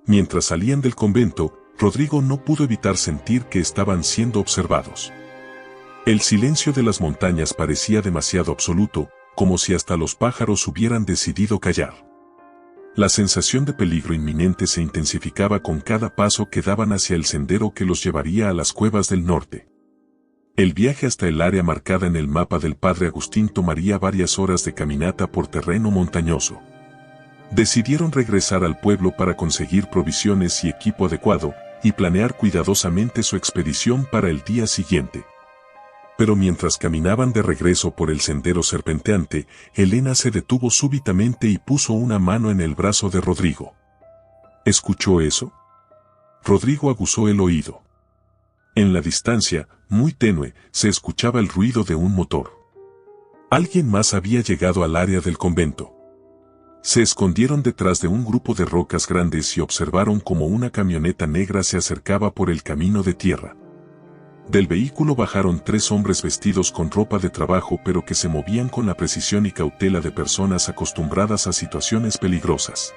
Mientras salían del convento, Rodrigo no pudo evitar sentir que estaban siendo observados. El silencio de las montañas parecía demasiado absoluto, como si hasta los pájaros hubieran decidido callar. La sensación de peligro inminente se intensificaba con cada paso que daban hacia el sendero que los llevaría a las cuevas del norte. El viaje hasta el área marcada en el mapa del padre Agustín tomaría varias horas de caminata por terreno montañoso. Decidieron regresar al pueblo para conseguir provisiones y equipo adecuado, y planear cuidadosamente su expedición para el día siguiente. Pero mientras caminaban de regreso por el sendero serpenteante, Elena se detuvo súbitamente y puso una mano en el brazo de Rodrigo. ¿Escuchó eso? Rodrigo aguzó el oído. En la distancia, muy tenue, se escuchaba el ruido de un motor. Alguien más había llegado al área del convento. Se escondieron detrás de un grupo de rocas grandes y observaron cómo una camioneta negra se acercaba por el camino de tierra. Del vehículo bajaron 3 hombres vestidos con ropa de trabajo pero que se movían con la precisión y cautela de personas acostumbradas a situaciones peligrosas.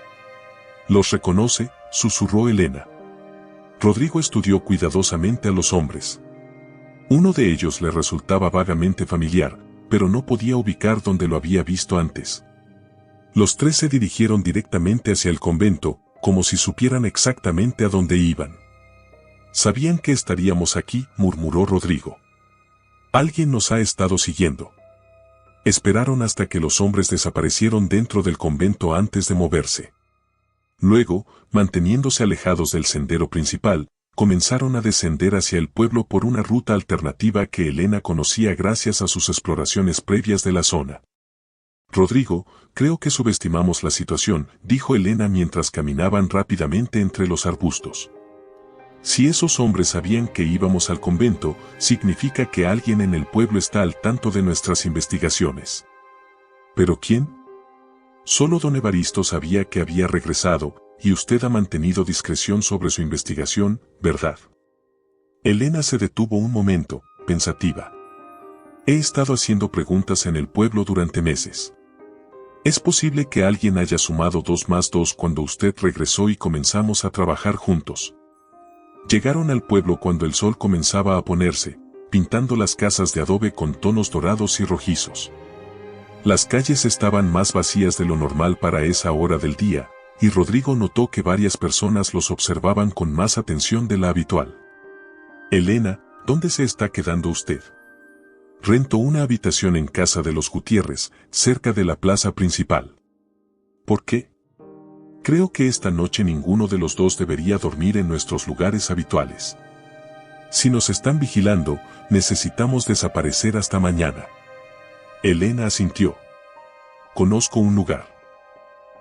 «¿Los reconoce?», susurró Elena. Rodrigo estudió cuidadosamente a los hombres. Uno de ellos le resultaba vagamente familiar, pero no podía ubicar dónde lo había visto antes. Los 3 se dirigieron directamente hacia el convento, como si supieran exactamente a dónde iban. «Sabían que estaríamos aquí», murmuró Rodrigo. «Alguien nos ha estado siguiendo». Esperaron hasta que los hombres desaparecieron dentro del convento antes de moverse. Luego, manteniéndose alejados del sendero principal, comenzaron a descender hacia el pueblo por una ruta alternativa que Elena conocía gracias a sus exploraciones previas de la zona. «Rodrigo, creo que subestimamos la situación», dijo Elena mientras caminaban rápidamente entre los arbustos. «Si esos hombres sabían que íbamos al convento, significa que alguien en el pueblo está al tanto de nuestras investigaciones». «¿Pero quién?» «Solo don Evaristo sabía que había regresado, y usted ha mantenido discreción sobre su investigación, ¿verdad?». Elena se detuvo un momento, pensativa. «He estado haciendo preguntas en el pueblo durante meses. Es posible que alguien haya sumado 2 más 2 cuando usted regresó y comenzamos a trabajar juntos». Llegaron al pueblo cuando el sol comenzaba a ponerse, pintando las casas de adobe con tonos dorados y rojizos. Las calles estaban más vacías de lo normal para esa hora del día, y Rodrigo notó que varias personas los observaban con más atención de la habitual. «Elena, ¿dónde se está quedando usted?». «Rento una habitación en casa de los Gutiérrez, cerca de la plaza principal». «¿Por qué?». «Creo que esta noche ninguno de los dos debería dormir en nuestros lugares habituales. Si nos están vigilando, necesitamos desaparecer hasta mañana». Elena asintió. «Conozco un lugar.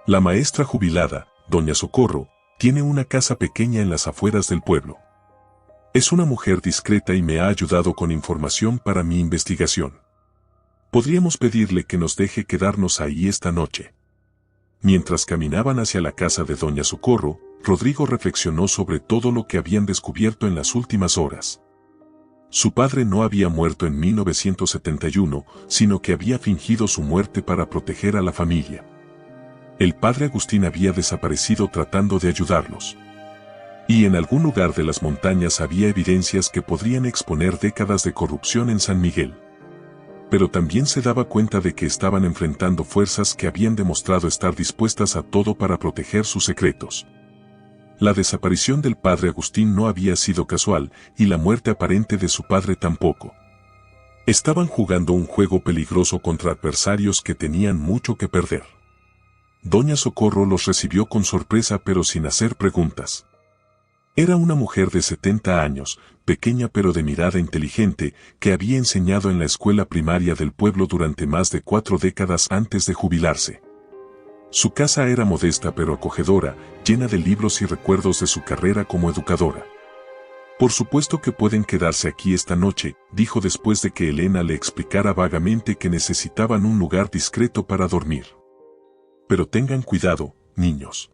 La maestra jubilada, doña Socorro, tiene una casa pequeña en las afueras del pueblo. Es una mujer discreta y me ha ayudado con información para mi investigación. Podríamos pedirle que nos deje quedarnos ahí esta noche». Mientras caminaban hacia la casa de doña Socorro, Rodrigo reflexionó sobre todo lo que habían descubierto en las últimas horas. Su padre no había muerto en 1971, sino que había fingido su muerte para proteger a la familia. El padre Agustín había desaparecido tratando de ayudarlos. Y en algún lugar de las montañas había evidencias que podrían exponer décadas de corrupción en San Miguel. Pero también se daba cuenta de que estaban enfrentando fuerzas que habían demostrado estar dispuestas a todo para proteger sus secretos. La desaparición del padre Agustín no había sido casual, y la muerte aparente de su padre tampoco. Estaban jugando un juego peligroso contra adversarios que tenían mucho que perder. Doña Socorro los recibió con sorpresa pero sin hacer preguntas. Era una mujer de 70 años, pequeña pero de mirada inteligente, que había enseñado en la escuela primaria del pueblo durante más de 4 décadas antes de jubilarse. Su casa era modesta pero acogedora, llena de libros y recuerdos de su carrera como educadora. Por supuesto que pueden quedarse aquí esta noche, dijo después de que Elena le explicara vagamente que necesitaban un lugar discreto para dormir. Pero tengan cuidado, niños.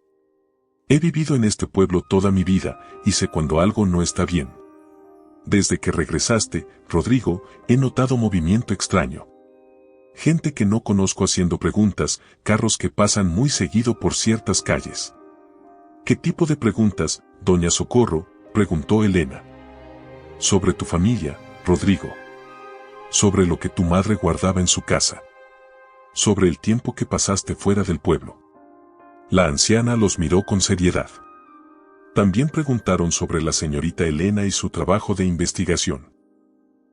He vivido en este pueblo toda mi vida, y sé cuando algo no está bien. Desde que regresaste, Rodrigo, he notado movimiento extraño. Gente que no conozco haciendo preguntas, carros que pasan muy seguido por ciertas calles. ¿Qué tipo de preguntas, doña Socorro?, preguntó Elena. Sobre tu familia, Rodrigo. Sobre lo que tu madre guardaba en su casa. Sobre el tiempo que pasaste fuera del pueblo. La anciana los miró con seriedad. También preguntaron sobre la señorita Elena y su trabajo de investigación.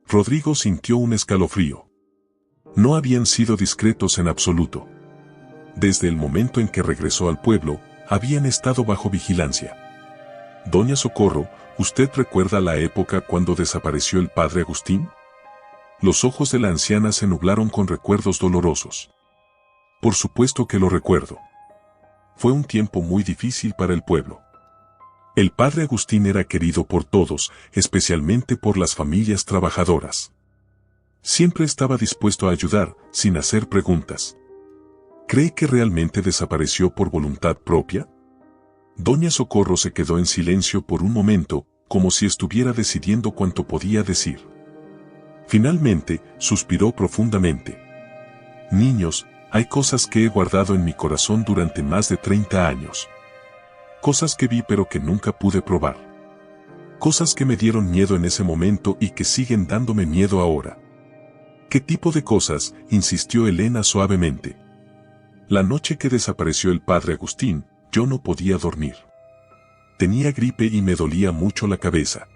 Rodrigo sintió un escalofrío. No habían sido discretos en absoluto. Desde el momento en que regresó al pueblo, habían estado bajo vigilancia. Doña Socorro, ¿usted recuerda la época cuando desapareció el padre Agustín? Los ojos de la anciana se nublaron con recuerdos dolorosos. Por supuesto que lo recuerdo. Fue un tiempo muy difícil para el pueblo. El padre Agustín era querido por todos, especialmente por las familias trabajadoras. Siempre estaba dispuesto a ayudar, sin hacer preguntas. ¿Cree que realmente desapareció por voluntad propia? Doña Socorro se quedó en silencio por un momento, como si estuviera decidiendo cuánto podía decir. Finalmente, suspiró profundamente. Niños, hay cosas que he guardado en mi corazón durante más de 30 años. Cosas que vi pero que nunca pude probar. Cosas que me dieron miedo en ese momento y que siguen dándome miedo ahora. ¿Qué tipo de cosas?, insistió Elena suavemente. La noche que desapareció el padre Agustín, yo no podía dormir. Tenía gripe y me dolía mucho la cabeza.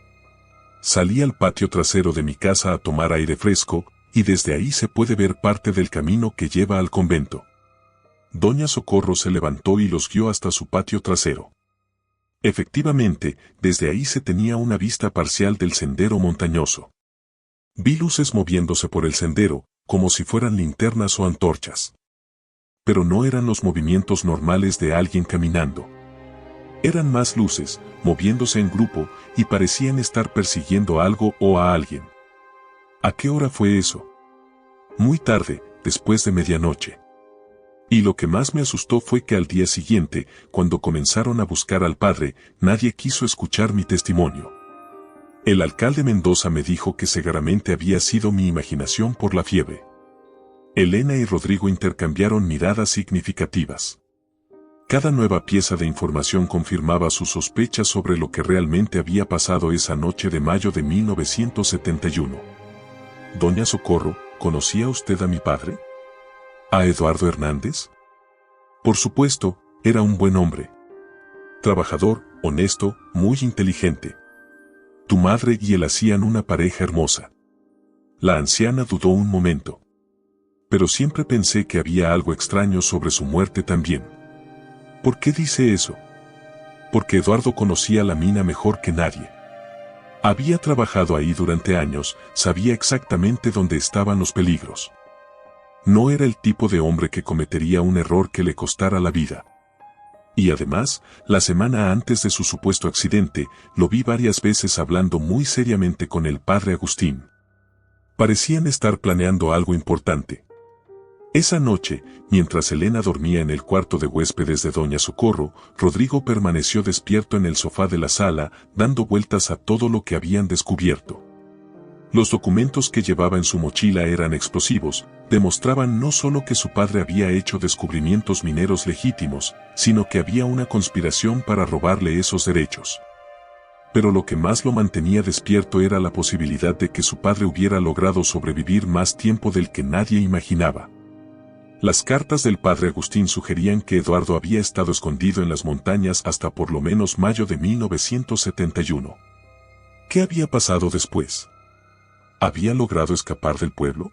Salí al patio trasero de mi casa a tomar aire fresco, y desde ahí se puede ver parte del camino que lleva al convento. Doña Socorro se levantó y los guió hasta su patio trasero. Efectivamente, desde ahí se tenía una vista parcial del sendero montañoso. Vi luces moviéndose por el sendero, como si fueran linternas o antorchas. Pero no eran los movimientos normales de alguien caminando. Eran más luces, moviéndose en grupo, y parecían estar persiguiendo algo o a alguien. ¿A qué hora fue eso? Muy tarde, después de medianoche. Y lo que más me asustó fue que al día siguiente, cuando comenzaron a buscar al padre, nadie quiso escuchar mi testimonio. El alcalde Mendoza me dijo que seguramente había sido mi imaginación por la fiebre. Elena y Rodrigo intercambiaron miradas significativas. Cada nueva pieza de información confirmaba sus sospechas sobre lo que realmente había pasado esa noche de mayo de 1971. Doña Socorro, ¿conocía usted a mi padre? ¿A Eduardo Hernández? Por supuesto, era un buen hombre. Trabajador, honesto, muy inteligente. Tu madre y él hacían una pareja hermosa. La anciana dudó un momento. Pero siempre pensé que había algo extraño sobre su muerte también. ¿Por qué dice eso? Porque Eduardo conocía la mina mejor que nadie. Había trabajado ahí durante años, sabía exactamente dónde estaban los peligros. No era el tipo de hombre que cometería un error que le costara la vida. Y además, la semana antes de su supuesto accidente, lo vi varias veces hablando muy seriamente con el padre Agustín. Parecían estar planeando algo importante. Esa noche, mientras Elena dormía en el cuarto de huéspedes de Doña Socorro, Rodrigo permaneció despierto en el sofá de la sala, dando vueltas a todo lo que habían descubierto. Los documentos que llevaba en su mochila eran explosivos, demostraban no solo que su padre había hecho descubrimientos mineros legítimos, sino que había una conspiración para robarle esos derechos. Pero lo que más lo mantenía despierto era la posibilidad de que su padre hubiera logrado sobrevivir más tiempo del que nadie imaginaba. Las cartas del padre Agustín sugerían que Eduardo había estado escondido en las montañas hasta por lo menos mayo de 1971. ¿Qué había pasado después? ¿Había logrado escapar del pueblo?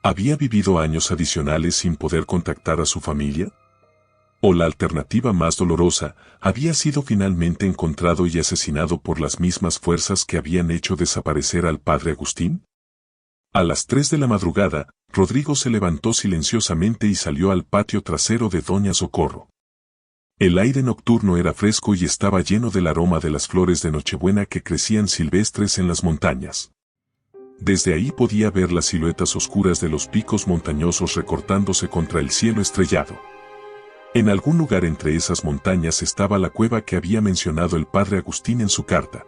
¿Había vivido años adicionales sin poder contactar a su familia? ¿O la alternativa más dolorosa, había sido finalmente encontrado y asesinado por las mismas fuerzas que habían hecho desaparecer al padre Agustín? A las 3 de la madrugada, Rodrigo se levantó silenciosamente y salió al patio trasero de Doña Socorro. El aire nocturno era fresco y estaba lleno del aroma de las flores de Nochebuena que crecían silvestres en las montañas. Desde ahí podía ver las siluetas oscuras de los picos montañosos recortándose contra el cielo estrellado. En algún lugar entre esas montañas estaba la cueva que había mencionado el padre Agustín en su carta.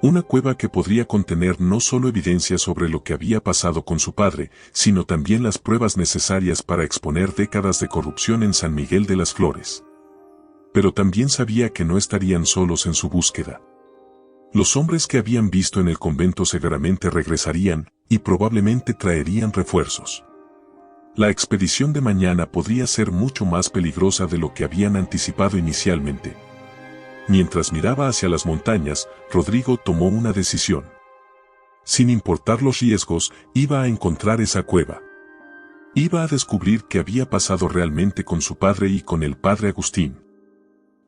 Una cueva que podría contener no solo evidencia sobre lo que había pasado con su padre, sino también las pruebas necesarias para exponer décadas de corrupción en San Miguel de las Flores. Pero también sabía que no estarían solos en su búsqueda. Los hombres que habían visto en el convento seguramente regresarían, y probablemente traerían refuerzos. La expedición de mañana podría ser mucho más peligrosa de lo que habían anticipado inicialmente. Mientras miraba hacia las montañas, Rodrigo tomó una decisión. Sin importar los riesgos, iba a encontrar esa cueva. Iba a descubrir qué había pasado realmente con su padre y con el padre Agustín.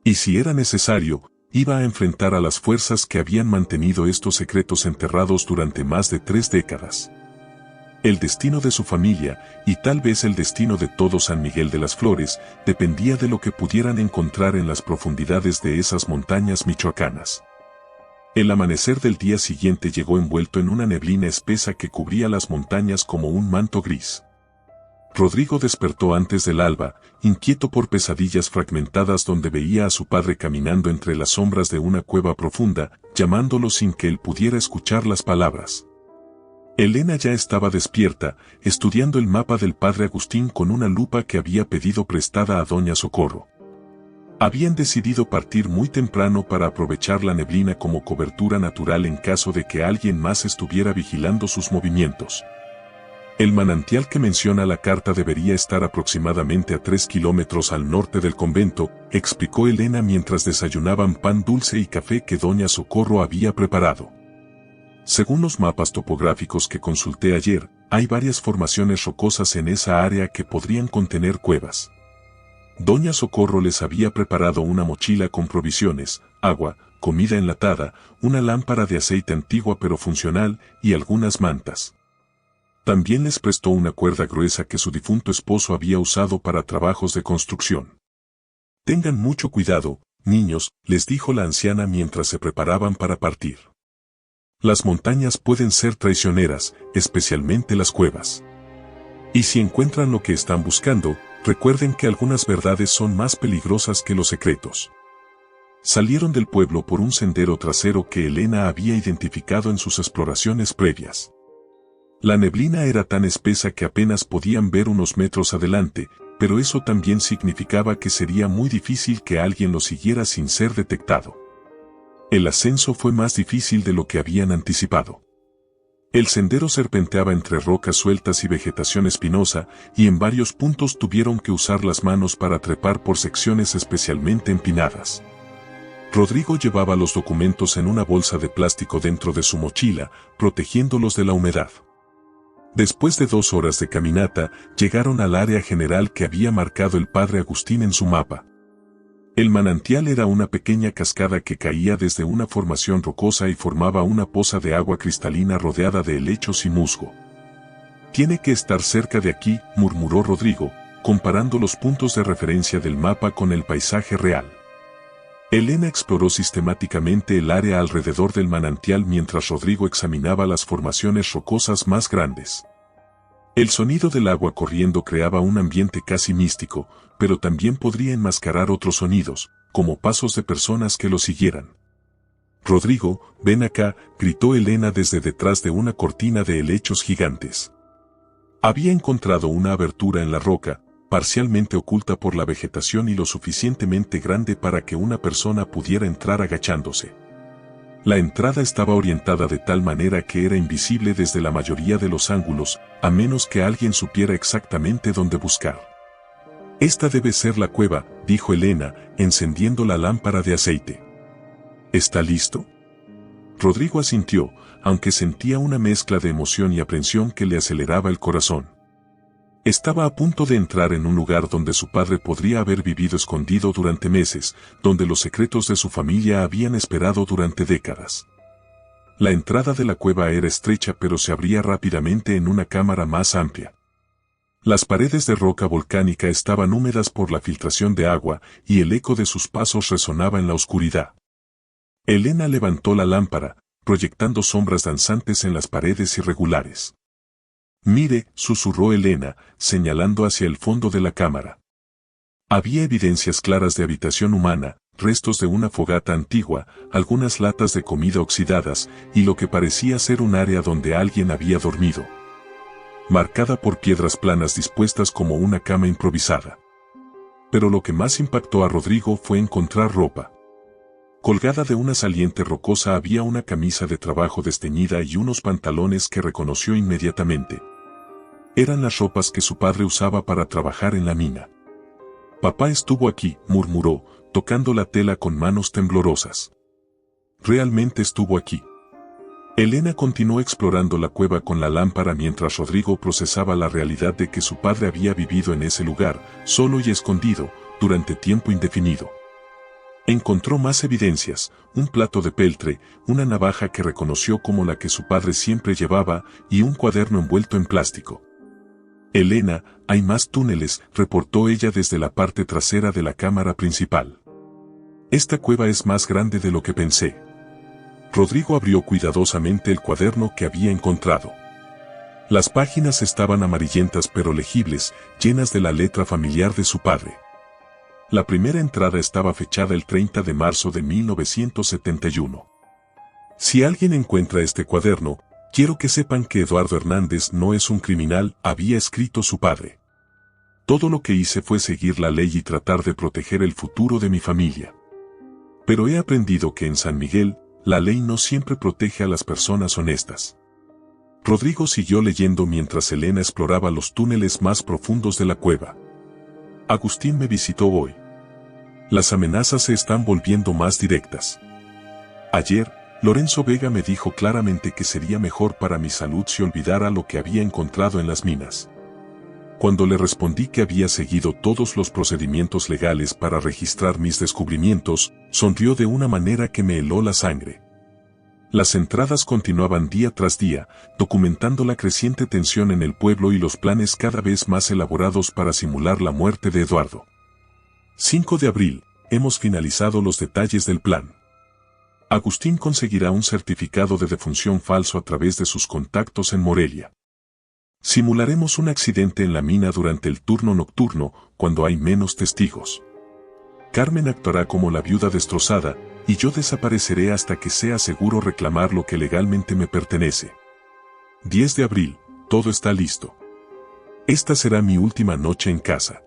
Y si era necesario, iba a enfrentar a las fuerzas que habían mantenido estos secretos enterrados durante más de 3 décadas. El destino de su familia, y tal vez el destino de todo San Miguel de las Flores, dependía de lo que pudieran encontrar en las profundidades de esas montañas michoacanas. El amanecer del día siguiente llegó envuelto en una neblina espesa que cubría las montañas como un manto gris. Rodrigo despertó antes del alba, inquieto por pesadillas fragmentadas donde veía a su padre caminando entre las sombras de una cueva profunda, llamándolo sin que él pudiera escuchar las palabras. Elena ya estaba despierta, estudiando el mapa del padre Agustín con una lupa que había pedido prestada a Doña Socorro. Habían decidido partir muy temprano para aprovechar la neblina como cobertura natural en caso de que alguien más estuviera vigilando sus movimientos. El manantial que menciona la carta debería estar aproximadamente a 3 kilómetros al norte del convento, explicó Elena mientras desayunaban pan dulce y café que Doña Socorro había preparado. Según los mapas topográficos que consulté ayer, hay varias formaciones rocosas en esa área que podrían contener cuevas. Doña Socorro les había preparado una mochila con provisiones, agua, comida enlatada, una lámpara de aceite antigua pero funcional y algunas mantas. También les prestó una cuerda gruesa que su difunto esposo había usado para trabajos de construcción. Tengan mucho cuidado, niños, les dijo la anciana mientras se preparaban para partir. Las montañas pueden ser traicioneras, especialmente las cuevas. Y si encuentran lo que están buscando, recuerden que algunas verdades son más peligrosas que los secretos. Salieron del pueblo por un sendero trasero que Elena había identificado en sus exploraciones previas. La neblina era tan espesa que apenas podían ver unos metros adelante, pero eso también significaba que sería muy difícil que alguien lo siguiera sin ser detectado. El ascenso fue más difícil de lo que habían anticipado. El sendero serpenteaba entre rocas sueltas y vegetación espinosa, y en varios puntos tuvieron que usar las manos para trepar por secciones especialmente empinadas. Rodrigo llevaba los documentos en una bolsa de plástico dentro de su mochila, protegiéndolos de la humedad. Después de 2 horas de caminata, llegaron al área general que había marcado el padre Agustín en su mapa. El manantial era una pequeña cascada que caía desde una formación rocosa y formaba una poza de agua cristalina rodeada de helechos y musgo. Tiene que estar cerca de aquí, murmuró Rodrigo, comparando los puntos de referencia del mapa con el paisaje real. Elena exploró sistemáticamente el área alrededor del manantial mientras Rodrigo examinaba las formaciones rocosas más grandes. El sonido del agua corriendo creaba un ambiente casi místico, pero también podría enmascarar otros sonidos, como pasos de personas que lo siguieran. «Rodrigo, ven acá», gritó Elena desde detrás de una cortina de helechos gigantes. Había encontrado una abertura en la roca, parcialmente oculta por la vegetación y lo suficientemente grande para que una persona pudiera entrar agachándose. La entrada estaba orientada de tal manera que era invisible desde la mayoría de los ángulos, a menos que alguien supiera exactamente dónde buscar. «Esta debe ser la cueva», dijo Elena, encendiendo la lámpara de aceite. «¿Está listo?». Rodrigo asintió, aunque sentía una mezcla de emoción y aprensión que le aceleraba el corazón. Estaba a punto de entrar en un lugar donde su padre podría haber vivido escondido durante meses, donde los secretos de su familia habían esperado durante décadas. La entrada de la cueva era estrecha pero se abría rápidamente en una cámara más amplia. Las paredes de roca volcánica estaban húmedas por la filtración de agua y el eco de sus pasos resonaba en la oscuridad. Elena levantó la lámpara, proyectando sombras danzantes en las paredes irregulares. «Mire», susurró Elena, señalando hacia el fondo de la cámara. Había evidencias claras de habitación humana, restos de una fogata antigua, algunas latas de comida oxidadas, y lo que parecía ser un área donde alguien había dormido. Marcada por piedras planas dispuestas como una cama improvisada. Pero lo que más impactó a Rodrigo fue encontrar ropa. Colgada de una saliente rocosa había una camisa de trabajo desteñida y unos pantalones que reconoció inmediatamente. Eran las ropas que su padre usaba para trabajar en la mina. «Papá estuvo aquí», murmuró, tocando la tela con manos temblorosas. «Realmente estuvo aquí». Elena continuó explorando la cueva con la lámpara mientras Rodrigo procesaba la realidad de que su padre había vivido en ese lugar, solo y escondido, durante tiempo indefinido. Encontró más evidencias, un plato de peltre, una navaja que reconoció como la que su padre siempre llevaba y un cuaderno envuelto en plástico. «Elena, hay más túneles», reportó ella desde la parte trasera de la cámara principal. «Esta cueva es más grande de lo que pensé». Rodrigo abrió cuidadosamente el cuaderno que había encontrado. Las páginas estaban amarillentas pero legibles, llenas de la letra familiar de su padre. La primera entrada estaba fechada el 30 de marzo de 1971. «Si alguien encuentra este cuaderno, quiero que sepan que Eduardo Hernández no es un criminal», había escrito su padre. «Todo lo que hice fue seguir la ley y tratar de proteger el futuro de mi familia. Pero he aprendido que en San Miguel, la ley no siempre protege a las personas honestas». Rodrigo siguió leyendo mientras Elena exploraba los túneles más profundos de la cueva. «Agustín me visitó hoy. Las amenazas se están volviendo más directas. Ayer, Lorenzo Vega me dijo claramente que sería mejor para mi salud si olvidara lo que había encontrado en las minas. Cuando le respondí que había seguido todos los procedimientos legales para registrar mis descubrimientos, sonrió de una manera que me heló la sangre. Las entradas continuaban día tras día, documentando la creciente tensión en el pueblo y los planes cada vez más elaborados para simular la muerte de Eduardo. 5 de abril, hemos finalizado los detalles del plan. Agustín conseguirá un certificado de defunción falso a través de sus contactos en Morelia. Simularemos un accidente en la mina durante el turno nocturno, cuando hay menos testigos. Carmen actuará como la viuda destrozada, y yo desapareceré hasta que sea seguro reclamar lo que legalmente me pertenece. 10 de abril, todo está listo. Esta será mi última noche en casa.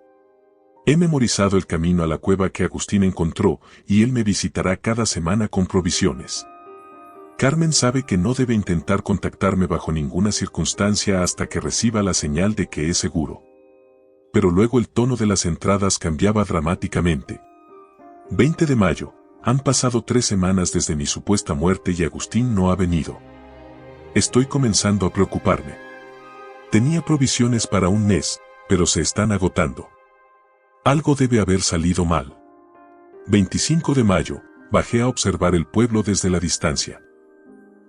He memorizado el camino a la cueva que Agustín encontró, y él me visitará cada semana con provisiones. Carmen sabe que no debe intentar contactarme bajo ninguna circunstancia hasta que reciba la señal de que es seguro. Pero luego el tono de las entradas cambiaba dramáticamente. 20 de mayo, han pasado 3 semanas desde mi supuesta muerte y Agustín no ha venido. Estoy comenzando a preocuparme. Tenía provisiones para un mes, pero se están agotando. Algo debe haber salido mal. 25 de mayo, bajé a observar el pueblo desde la distancia.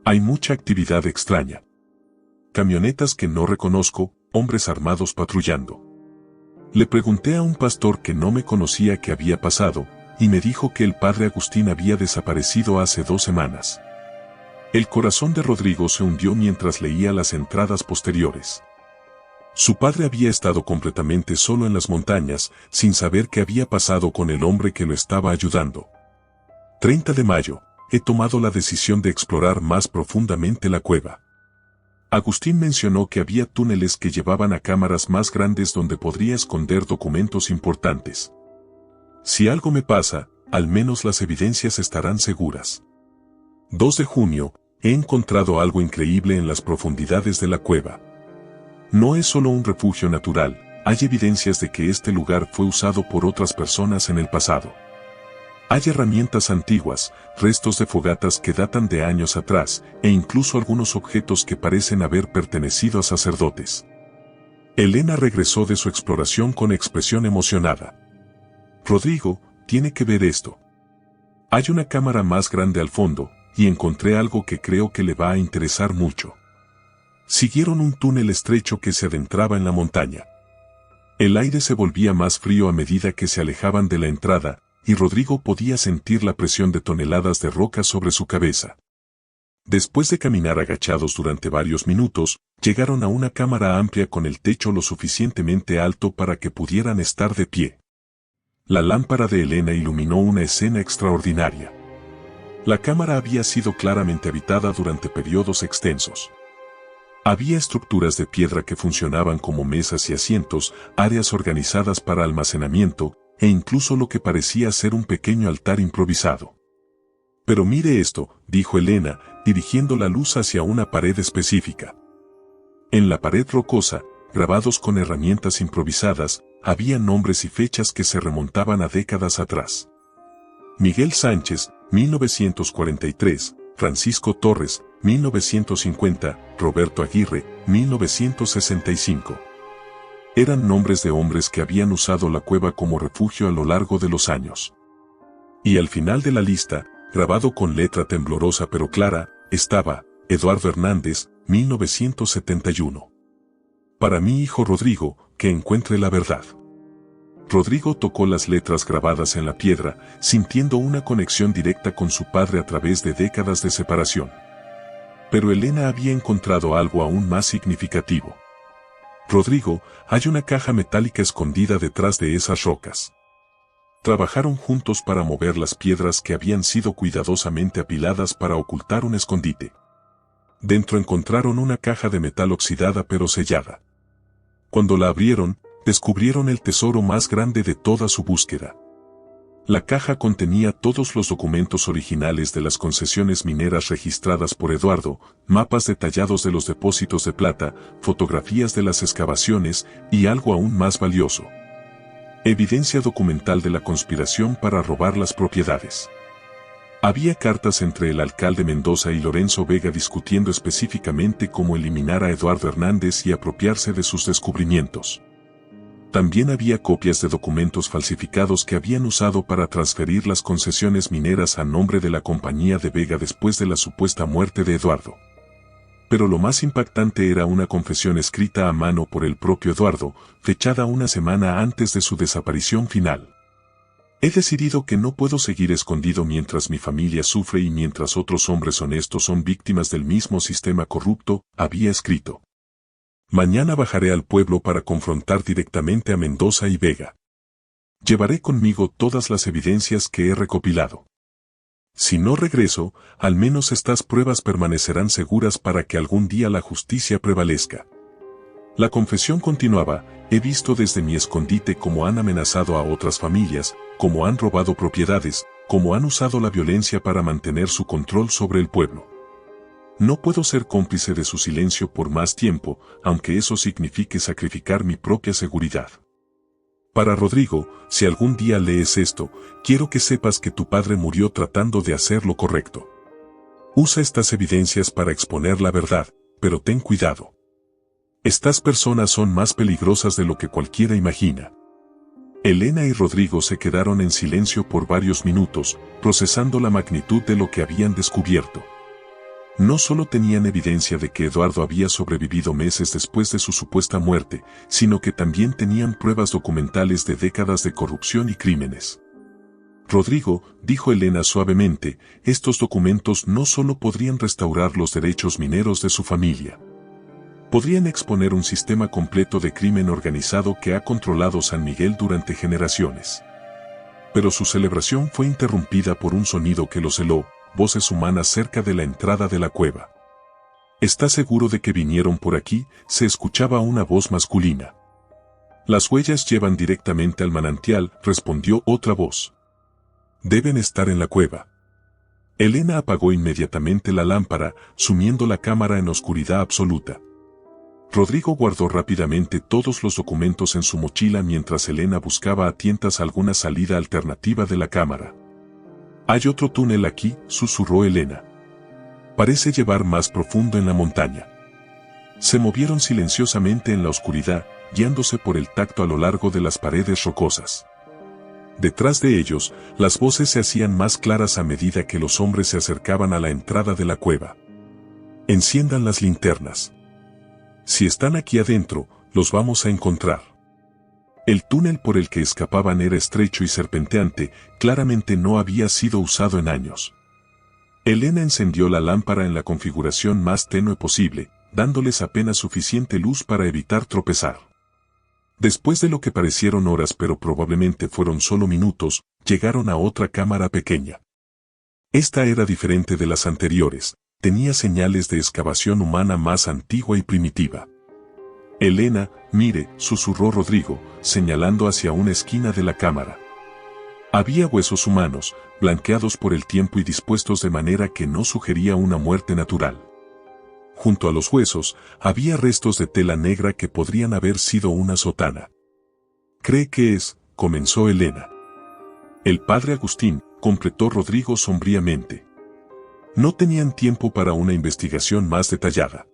Hay mucha actividad extraña. Camionetas que no reconozco, hombres armados patrullando. Le pregunté a un pastor que no me conocía qué había pasado, y me dijo que el padre Agustín había desaparecido hace 2 semanas. El corazón de Rodrigo se hundió mientras leía las entradas posteriores. Su padre había estado completamente solo en las montañas, sin saber qué había pasado con el hombre que lo estaba ayudando. 30 de mayo, he tomado la decisión de explorar más profundamente la cueva. Agustín mencionó que había túneles que llevaban a cámaras más grandes donde podría esconder documentos importantes. Si algo me pasa, al menos las evidencias estarán seguras. 2 de junio, he encontrado algo increíble en las profundidades de la cueva. No es solo un refugio natural, hay evidencias de que este lugar fue usado por otras personas en el pasado. Hay herramientas antiguas, restos de fogatas que datan de años atrás, e incluso algunos objetos que parecen haber pertenecido a sacerdotes. Elena regresó de su exploración con expresión emocionada. Rodrigo, tiene que ver esto. Hay una cámara más grande al fondo, y encontré algo que creo que le va a interesar mucho. Siguieron un túnel estrecho que se adentraba en la montaña. El aire se volvía más frío a medida que se alejaban de la entrada, y Rodrigo podía sentir la presión de toneladas de roca sobre su cabeza. Después de caminar agachados durante varios minutos, llegaron a una cámara amplia con el techo lo suficientemente alto para que pudieran estar de pie. La lámpara de Elena iluminó una escena extraordinaria. La cámara había sido claramente habitada durante periodos extensos. Había estructuras de piedra que funcionaban como mesas y asientos, áreas organizadas para almacenamiento, e incluso lo que parecía ser un pequeño altar improvisado. Pero mire esto, dijo Elena, dirigiendo la luz hacia una pared específica. En la pared rocosa, grabados con herramientas improvisadas, había nombres y fechas que se remontaban a décadas atrás. Miguel Sánchez, 1943, Francisco Torres, 1950, Roberto Aguirre, 1965. Eran nombres de hombres que habían usado la cueva como refugio a lo largo de los años. Y al final de la lista, grabado con letra temblorosa pero clara, estaba, Eduardo Hernández, 1971. Para mi hijo Rodrigo, que encuentre la verdad. Rodrigo tocó las letras grabadas en la piedra, sintiendo una conexión directa con su padre a través de décadas de separación. Pero Elena había encontrado algo aún más significativo. Rodrigo, hay una caja metálica escondida detrás de esas rocas. Trabajaron juntos para mover las piedras que habían sido cuidadosamente apiladas para ocultar un escondite. Dentro encontraron una caja de metal oxidada pero sellada. Cuando la abrieron, descubrieron el tesoro más grande de toda su búsqueda. La caja contenía todos los documentos originales de las concesiones mineras registradas por Eduardo, mapas detallados de los depósitos de plata, fotografías de las excavaciones y algo aún más valioso. Evidencia documental de la conspiración para robar las propiedades. Había cartas entre el alcalde Mendoza y Lorenzo Vega discutiendo específicamente cómo eliminar a Eduardo Hernández y apropiarse de sus descubrimientos. También había copias de documentos falsificados que habían usado para transferir las concesiones mineras a nombre de la compañía de Vega después de la supuesta muerte de Eduardo. Pero lo más impactante era una confesión escrita a mano por el propio Eduardo, fechada una semana antes de su desaparición final. He decidido que no puedo seguir escondido mientras mi familia sufre y mientras otros hombres honestos son víctimas del mismo sistema corrupto, había escrito. Mañana bajaré al pueblo para confrontar directamente a Mendoza y Vega. Llevaré conmigo todas las evidencias que he recopilado. Si no regreso, al menos estas pruebas permanecerán seguras para que algún día la justicia prevalezca. La confesión continuaba, he visto desde mi escondite cómo han amenazado a otras familias, cómo han robado propiedades, cómo han usado la violencia para mantener su control sobre el pueblo. No puedo ser cómplice de su silencio por más tiempo, aunque eso signifique sacrificar mi propia seguridad. Para Rodrigo, si algún día lees esto, quiero que sepas que tu padre murió tratando de hacer lo correcto. Usa estas evidencias para exponer la verdad, pero ten cuidado. Estas personas son más peligrosas de lo que cualquiera imagina. Elena y Rodrigo se quedaron en silencio por varios minutos, procesando la magnitud de lo que habían descubierto. No solo tenían evidencia de que Eduardo había sobrevivido meses después de su supuesta muerte, sino que también tenían pruebas documentales de décadas de corrupción y crímenes. Rodrigo, dijo Elena suavemente, estos documentos no solo podrían restaurar los derechos mineros de su familia. Podrían exponer un sistema completo de crimen organizado que ha controlado San Miguel durante generaciones. Pero su celebración fue interrumpida por un sonido que los heló, voces humanas cerca de la entrada de la cueva. ¿Estás seguro de que vinieron por aquí?, se escuchaba una voz masculina. Las huellas llevan directamente al manantial, respondió otra voz. Deben estar en la cueva. Elena apagó inmediatamente la lámpara, sumiendo la cámara en oscuridad absoluta. Rodrigo guardó rápidamente todos los documentos en su mochila mientras Elena buscaba a tientas alguna salida alternativa de la cámara. «Hay otro túnel aquí», susurró Elena. «Parece llevar más profundo en la montaña». Se movieron silenciosamente en la oscuridad, guiándose por el tacto a lo largo de las paredes rocosas. Detrás de ellos, las voces se hacían más claras a medida que los hombres se acercaban a la entrada de la cueva. «Enciendan las linternas. Si están aquí adentro, los vamos a encontrar». El túnel por el que escapaban era estrecho y serpenteante, claramente no había sido usado en años. Elena encendió la lámpara en la configuración más tenue posible, dándoles apenas suficiente luz para evitar tropezar. Después de lo que parecieron horas pero probablemente fueron solo minutos, llegaron a otra cámara pequeña. Esta era diferente de las anteriores, tenía señales de excavación humana más antigua y primitiva. «Elena, mire», susurró Rodrigo, señalando hacia una esquina de la cámara. Había huesos humanos, blanqueados por el tiempo y dispuestos de manera que no sugería una muerte natural. Junto a los huesos, había restos de tela negra que podrían haber sido una sotana. «¿Cree que es?», comenzó Elena. «El padre Agustín», completó Rodrigo sombríamente. No tenían tiempo para una investigación más detallada.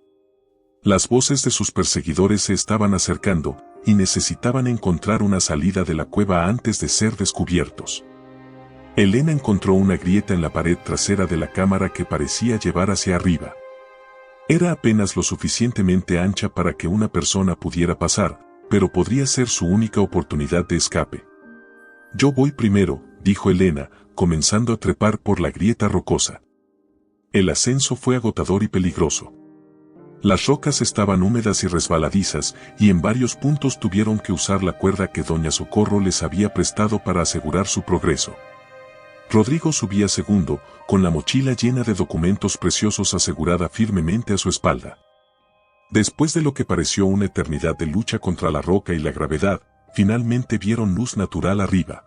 Las voces de sus perseguidores se estaban acercando, y necesitaban encontrar una salida de la cueva antes de ser descubiertos. Elena encontró una grieta en la pared trasera de la cámara que parecía llevar hacia arriba. Era apenas lo suficientemente ancha para que una persona pudiera pasar, pero podría ser su única oportunidad de escape. «Yo voy primero», dijo Elena, comenzando a trepar por la grieta rocosa. El ascenso fue agotador y peligroso. Las rocas estaban húmedas y resbaladizas, y en varios puntos tuvieron que usar la cuerda que Doña Socorro les había prestado para asegurar su progreso. Rodrigo subía segundo, con la mochila llena de documentos preciosos asegurada firmemente a su espalda. Después de lo que pareció una eternidad de lucha contra la roca y la gravedad, finalmente vieron luz natural arriba.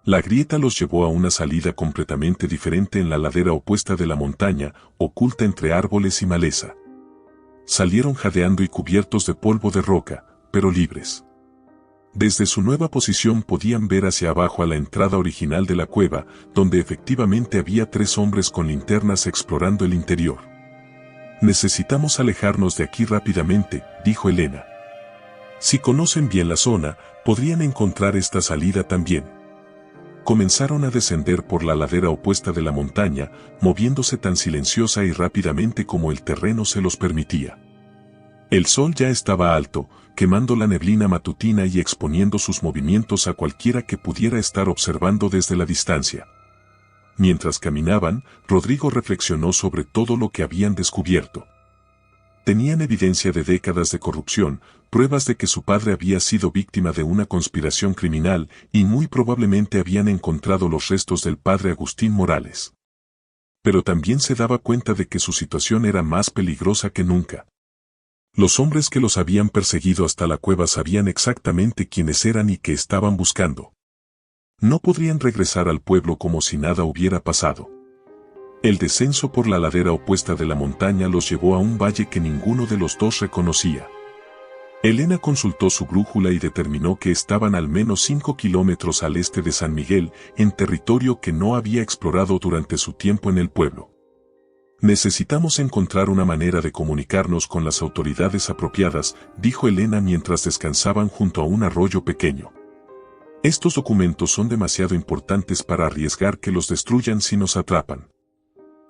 La grieta los llevó a una salida completamente diferente en la ladera opuesta de la montaña, oculta entre árboles y maleza. Salieron jadeando y cubiertos de polvo de roca, pero libres. Desde su nueva posición podían ver hacia abajo a la entrada original de la cueva, donde efectivamente había 3 hombres con linternas explorando el interior. «Necesitamos alejarnos de aquí rápidamente», dijo Elena. «Si conocen bien la zona, podrían encontrar esta salida también». Comenzaron a descender por la ladera opuesta de la montaña, moviéndose tan silenciosa y rápidamente como el terreno se los permitía. El sol ya estaba alto, quemando la neblina matutina y exponiendo sus movimientos a cualquiera que pudiera estar observando desde la distancia. Mientras caminaban, Rodrigo reflexionó sobre todo lo que habían descubierto. Tenían evidencia de décadas de corrupción, pruebas de que su padre había sido víctima de una conspiración criminal y muy probablemente habían encontrado los restos del padre Agustín Morales. Pero también se daba cuenta de que su situación era más peligrosa que nunca. Los hombres que los habían perseguido hasta la cueva sabían exactamente quiénes eran y qué estaban buscando. No podrían regresar al pueblo como si nada hubiera pasado. El descenso por la ladera opuesta de la montaña los llevó a un valle que ninguno de los dos reconocía. Elena consultó su brújula y determinó que estaban al menos 5 kilómetros al este de San Miguel, en territorio que no había explorado durante su tiempo en el pueblo. «Necesitamos encontrar una manera de comunicarnos con las autoridades apropiadas», dijo Elena mientras descansaban junto a un arroyo pequeño. «Estos documentos son demasiado importantes para arriesgar que los destruyan si nos atrapan».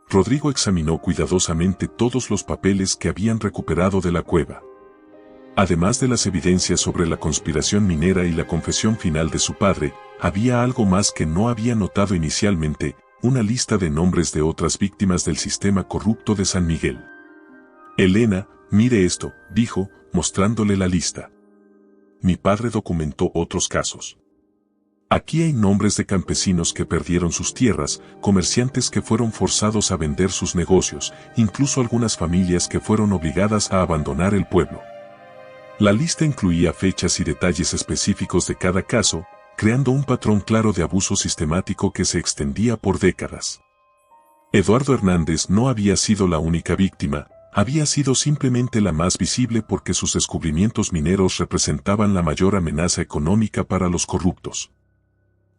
Rodrigo examinó cuidadosamente todos los papeles que habían recuperado de la cueva. Además de las evidencias sobre la conspiración minera y la confesión final de su padre, había algo más que no había notado inicialmente: una lista de nombres de otras víctimas del sistema corrupto de San Miguel. «Elena, mire esto», dijo, mostrándole la lista. «Mi padre documentó otros casos. Aquí hay nombres de campesinos que perdieron sus tierras, comerciantes que fueron forzados a vender sus negocios, incluso algunas familias que fueron obligadas a abandonar el pueblo». La lista incluía fechas y detalles específicos de cada caso, creando un patrón claro de abuso sistemático que se extendía por décadas. Eduardo Hernández no había sido la única víctima, había sido simplemente la más visible porque sus descubrimientos mineros representaban la mayor amenaza económica para los corruptos.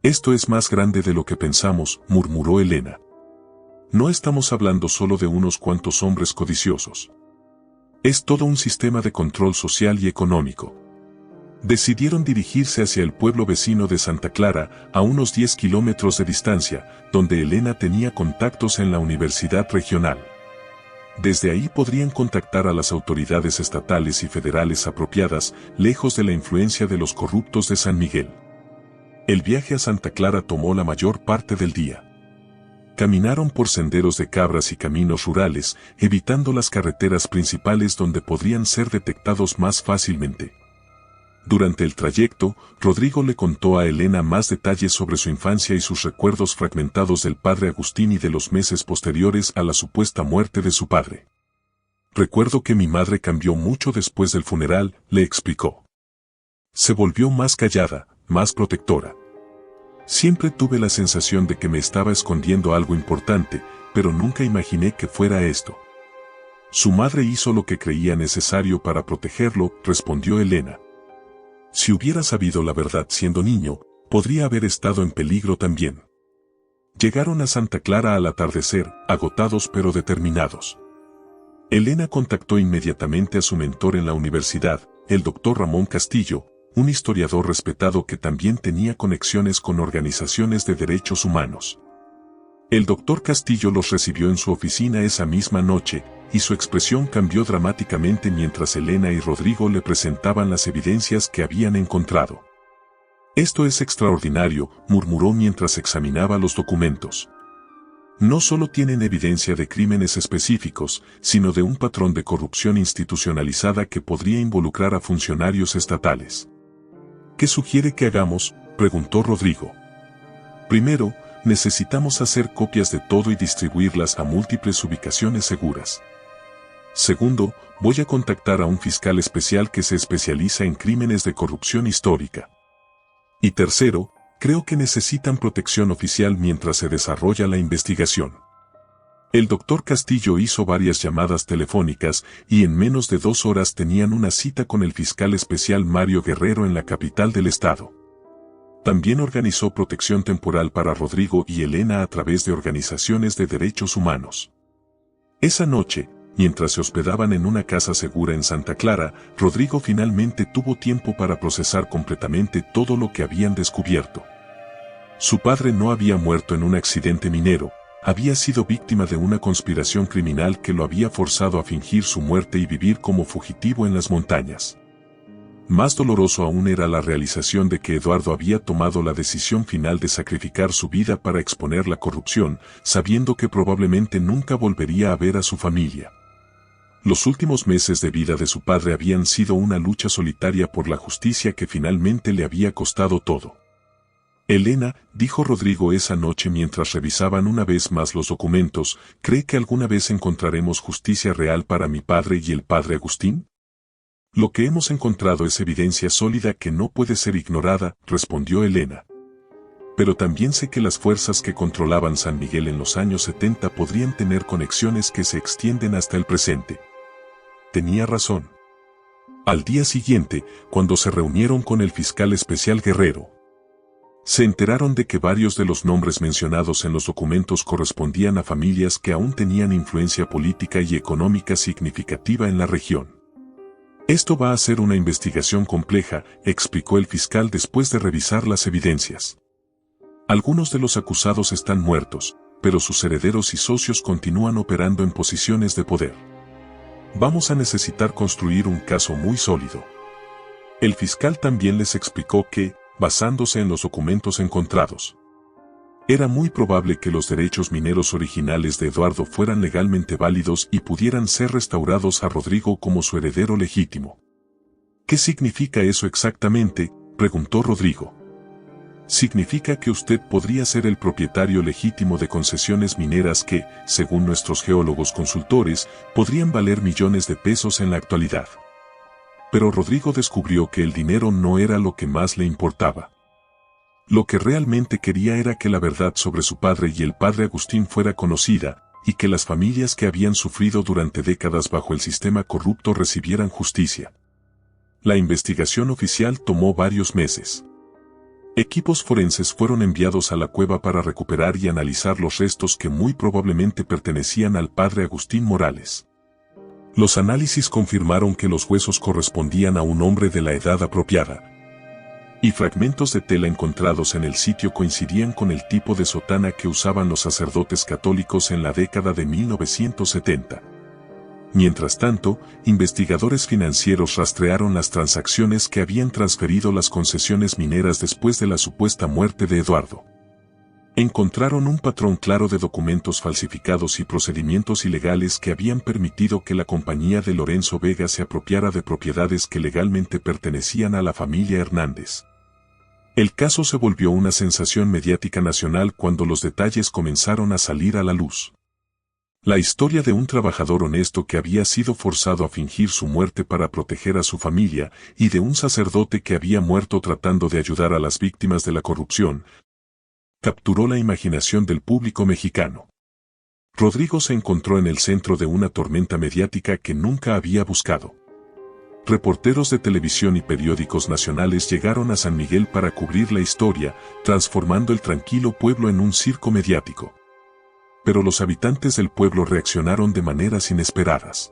Esto es más grande de lo que pensamos, murmuró Elena. No estamos hablando solo de unos cuantos hombres codiciosos. Es todo un sistema de control social y económico. Decidieron dirigirse hacia el pueblo vecino de Santa Clara, a unos 10 kilómetros de distancia, donde Elena tenía contactos en la universidad regional. Desde ahí podrían contactar a las autoridades estatales y federales apropiadas, lejos de la influencia de los corruptos de San Miguel. El viaje a Santa Clara tomó la mayor parte del día. Caminaron por senderos de cabras y caminos rurales, evitando las carreteras principales donde podrían ser detectados más fácilmente. Durante el trayecto, Rodrigo le contó a Elena más detalles sobre su infancia y sus recuerdos fragmentados del padre Agustín y de los meses posteriores a la supuesta muerte de su padre. Recuerdo que mi madre cambió mucho después del funeral, le explicó. Se volvió más callada, más protectora. Siempre tuve la sensación de que me estaba escondiendo algo importante, pero nunca imaginé que fuera esto. Su madre hizo lo que creía necesario para protegerlo, respondió Elena. Si hubiera sabido la verdad siendo niño, podría haber estado en peligro también. Llegaron a Santa Clara al atardecer, agotados pero determinados. Elena contactó inmediatamente a su mentor en la universidad, el doctor Ramón Castillo, un historiador respetado que también tenía conexiones con organizaciones de derechos humanos. El doctor Castillo los recibió en su oficina esa misma noche, y su expresión cambió dramáticamente mientras Elena y Rodrigo le presentaban las evidencias que habían encontrado. Esto es extraordinario, murmuró mientras examinaba los documentos. No solo tienen evidencia de crímenes específicos, sino de un patrón de corrupción institucionalizada que podría involucrar a funcionarios estatales. ¿Qué sugiere que hagamos?, preguntó Rodrigo. Primero, necesitamos hacer copias de todo y distribuirlas a múltiples ubicaciones seguras. Segundo, voy a contactar a un fiscal especial que se especializa en crímenes de corrupción histórica. Y tercero, creo que necesitan protección oficial mientras se desarrolla la investigación. El doctor Castillo hizo varias llamadas telefónicas y en menos de 2 horas tenían una cita con el fiscal especial Mario Guerrero en la capital del estado. También organizó protección temporal para Rodrigo y Elena a través de organizaciones de derechos humanos. Esa noche, mientras se hospedaban en una casa segura en Santa Clara, Rodrigo finalmente tuvo tiempo para procesar completamente todo lo que habían descubierto. Su padre no había muerto en un accidente minero, había sido víctima de una conspiración criminal que lo había forzado a fingir su muerte y vivir como fugitivo en las montañas. Más doloroso aún era la realización de que Eduardo había tomado la decisión final de sacrificar su vida para exponer la corrupción, sabiendo que probablemente nunca volvería a ver a su familia. Los últimos meses de vida de su padre habían sido una lucha solitaria por la justicia que finalmente le había costado todo. Elena, dijo Rodrigo esa noche mientras revisaban una vez más los documentos, ¿cree que alguna vez encontraremos justicia real para mi padre y el padre Agustín? Lo que hemos encontrado es evidencia sólida que no puede ser ignorada, respondió Elena. Pero también sé que las fuerzas que controlaban San Miguel en los años 70 podrían tener conexiones que se extienden hasta el presente. Tenía razón. Al día siguiente, cuando se reunieron con el fiscal especial Guerrero, se enteraron de que varios de los nombres mencionados en los documentos correspondían a familias que aún tenían influencia política y económica significativa en la región. Esto va a ser una investigación compleja, explicó el fiscal después de revisar las evidencias. Algunos de los acusados están muertos, pero sus herederos y socios continúan operando en posiciones de poder. Vamos a necesitar construir un caso muy sólido. El fiscal también les explicó que, basándose en los documentos encontrados, era muy probable que los derechos mineros originales de Eduardo fueran legalmente válidos y pudieran ser restaurados a Rodrigo como su heredero legítimo. ¿Qué significa eso exactamente?, preguntó Rodrigo. Significa que usted podría ser el propietario legítimo de concesiones mineras que, según nuestros geólogos consultores, podrían valer millones de pesos en la actualidad. Pero Rodrigo descubrió que el dinero no era lo que más le importaba. Lo que realmente quería era que la verdad sobre su padre y el padre Agustín fuera conocida, y que las familias que habían sufrido durante décadas bajo el sistema corrupto recibieran justicia. La investigación oficial tomó varios meses. Equipos forenses fueron enviados a la cueva para recuperar y analizar los restos que muy probablemente pertenecían al padre Agustín Morales. Los análisis confirmaron que los huesos correspondían a un hombre de la edad apropiada, y fragmentos de tela encontrados en el sitio coincidían con el tipo de sotana que usaban los sacerdotes católicos en la década de 1970. Mientras tanto, investigadores financieros rastrearon las transacciones que habían transferido las concesiones mineras después de la supuesta muerte de Eduardo. Encontraron un patrón claro de documentos falsificados y procedimientos ilegales que habían permitido que la compañía de Lorenzo Vega se apropiara de propiedades que legalmente pertenecían a la familia Hernández. El caso se volvió una sensación mediática nacional cuando los detalles comenzaron a salir a la luz. La historia de un trabajador honesto que había sido forzado a fingir su muerte para proteger a su familia y de un sacerdote que había muerto tratando de ayudar a las víctimas de la corrupción, capturó la imaginación del público mexicano. Rodrigo se encontró en el centro de una tormenta mediática que nunca había buscado. Reporteros de televisión y periódicos nacionales llegaron a San Miguel para cubrir la historia, transformando el tranquilo pueblo en un circo mediático. Pero los habitantes del pueblo reaccionaron de maneras inesperadas.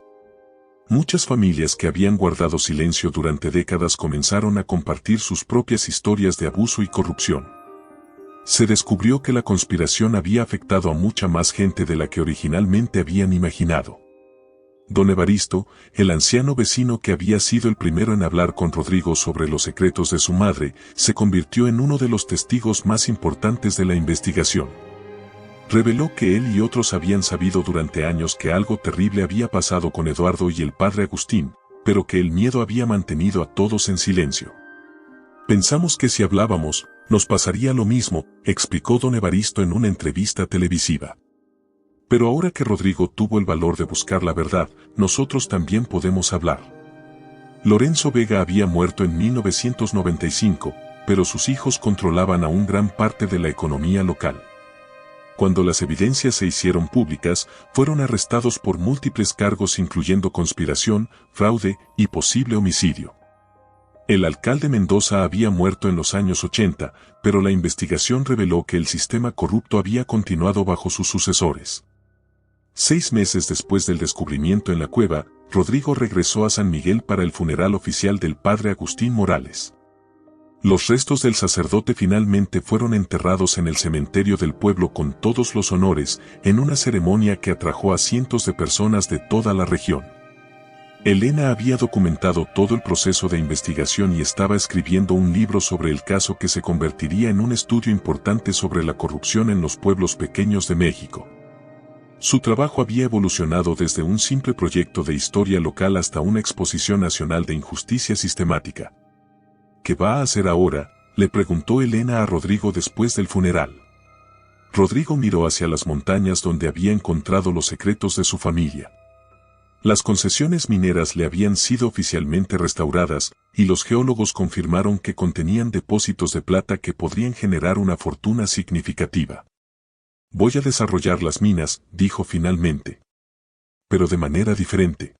Muchas familias que habían guardado silencio durante décadas comenzaron a compartir sus propias historias de abuso y corrupción. Se descubrió que la conspiración había afectado a mucha más gente de la que originalmente habían imaginado. Don Evaristo, el anciano vecino que había sido el primero en hablar con Rodrigo sobre los secretos de su madre, se convirtió en uno de los testigos más importantes de la investigación. Reveló que él y otros habían sabido durante años que algo terrible había pasado con Eduardo y el padre Agustín, pero que el miedo había mantenido a todos en silencio. Pensamos que si hablábamos, nos pasaría lo mismo, explicó don Evaristo en una entrevista televisiva. Pero ahora que Rodrigo tuvo el valor de buscar la verdad, nosotros también podemos hablar. Lorenzo Vega había muerto en 1995, pero sus hijos controlaban aún gran parte de la economía local. Cuando las evidencias se hicieron públicas, fueron arrestados por múltiples cargos incluyendo conspiración, fraude y posible homicidio. El alcalde Mendoza había muerto en los años 80, pero la investigación reveló que el sistema corrupto había continuado bajo sus sucesores. 6 meses después del descubrimiento en la cueva, Rodrigo regresó a San Miguel para el funeral oficial del padre Agustín Morales. Los restos del sacerdote finalmente fueron enterrados en el cementerio del pueblo con todos los honores, en una ceremonia que atrajo a cientos de personas de toda la región. Elena había documentado todo el proceso de investigación y estaba escribiendo un libro sobre el caso que se convertiría en un estudio importante sobre la corrupción en los pueblos pequeños de México. Su trabajo había evolucionado desde un simple proyecto de historia local hasta una exposición nacional de injusticia sistemática. ¿Qué va a hacer ahora?, le preguntó Elena a Rodrigo después del funeral. Rodrigo miró hacia las montañas donde había encontrado los secretos de su familia. Las concesiones mineras le habían sido oficialmente restauradas, y los geólogos confirmaron que contenían depósitos de plata que podrían generar una fortuna significativa. Voy a desarrollar las minas, dijo finalmente. Pero de manera diferente.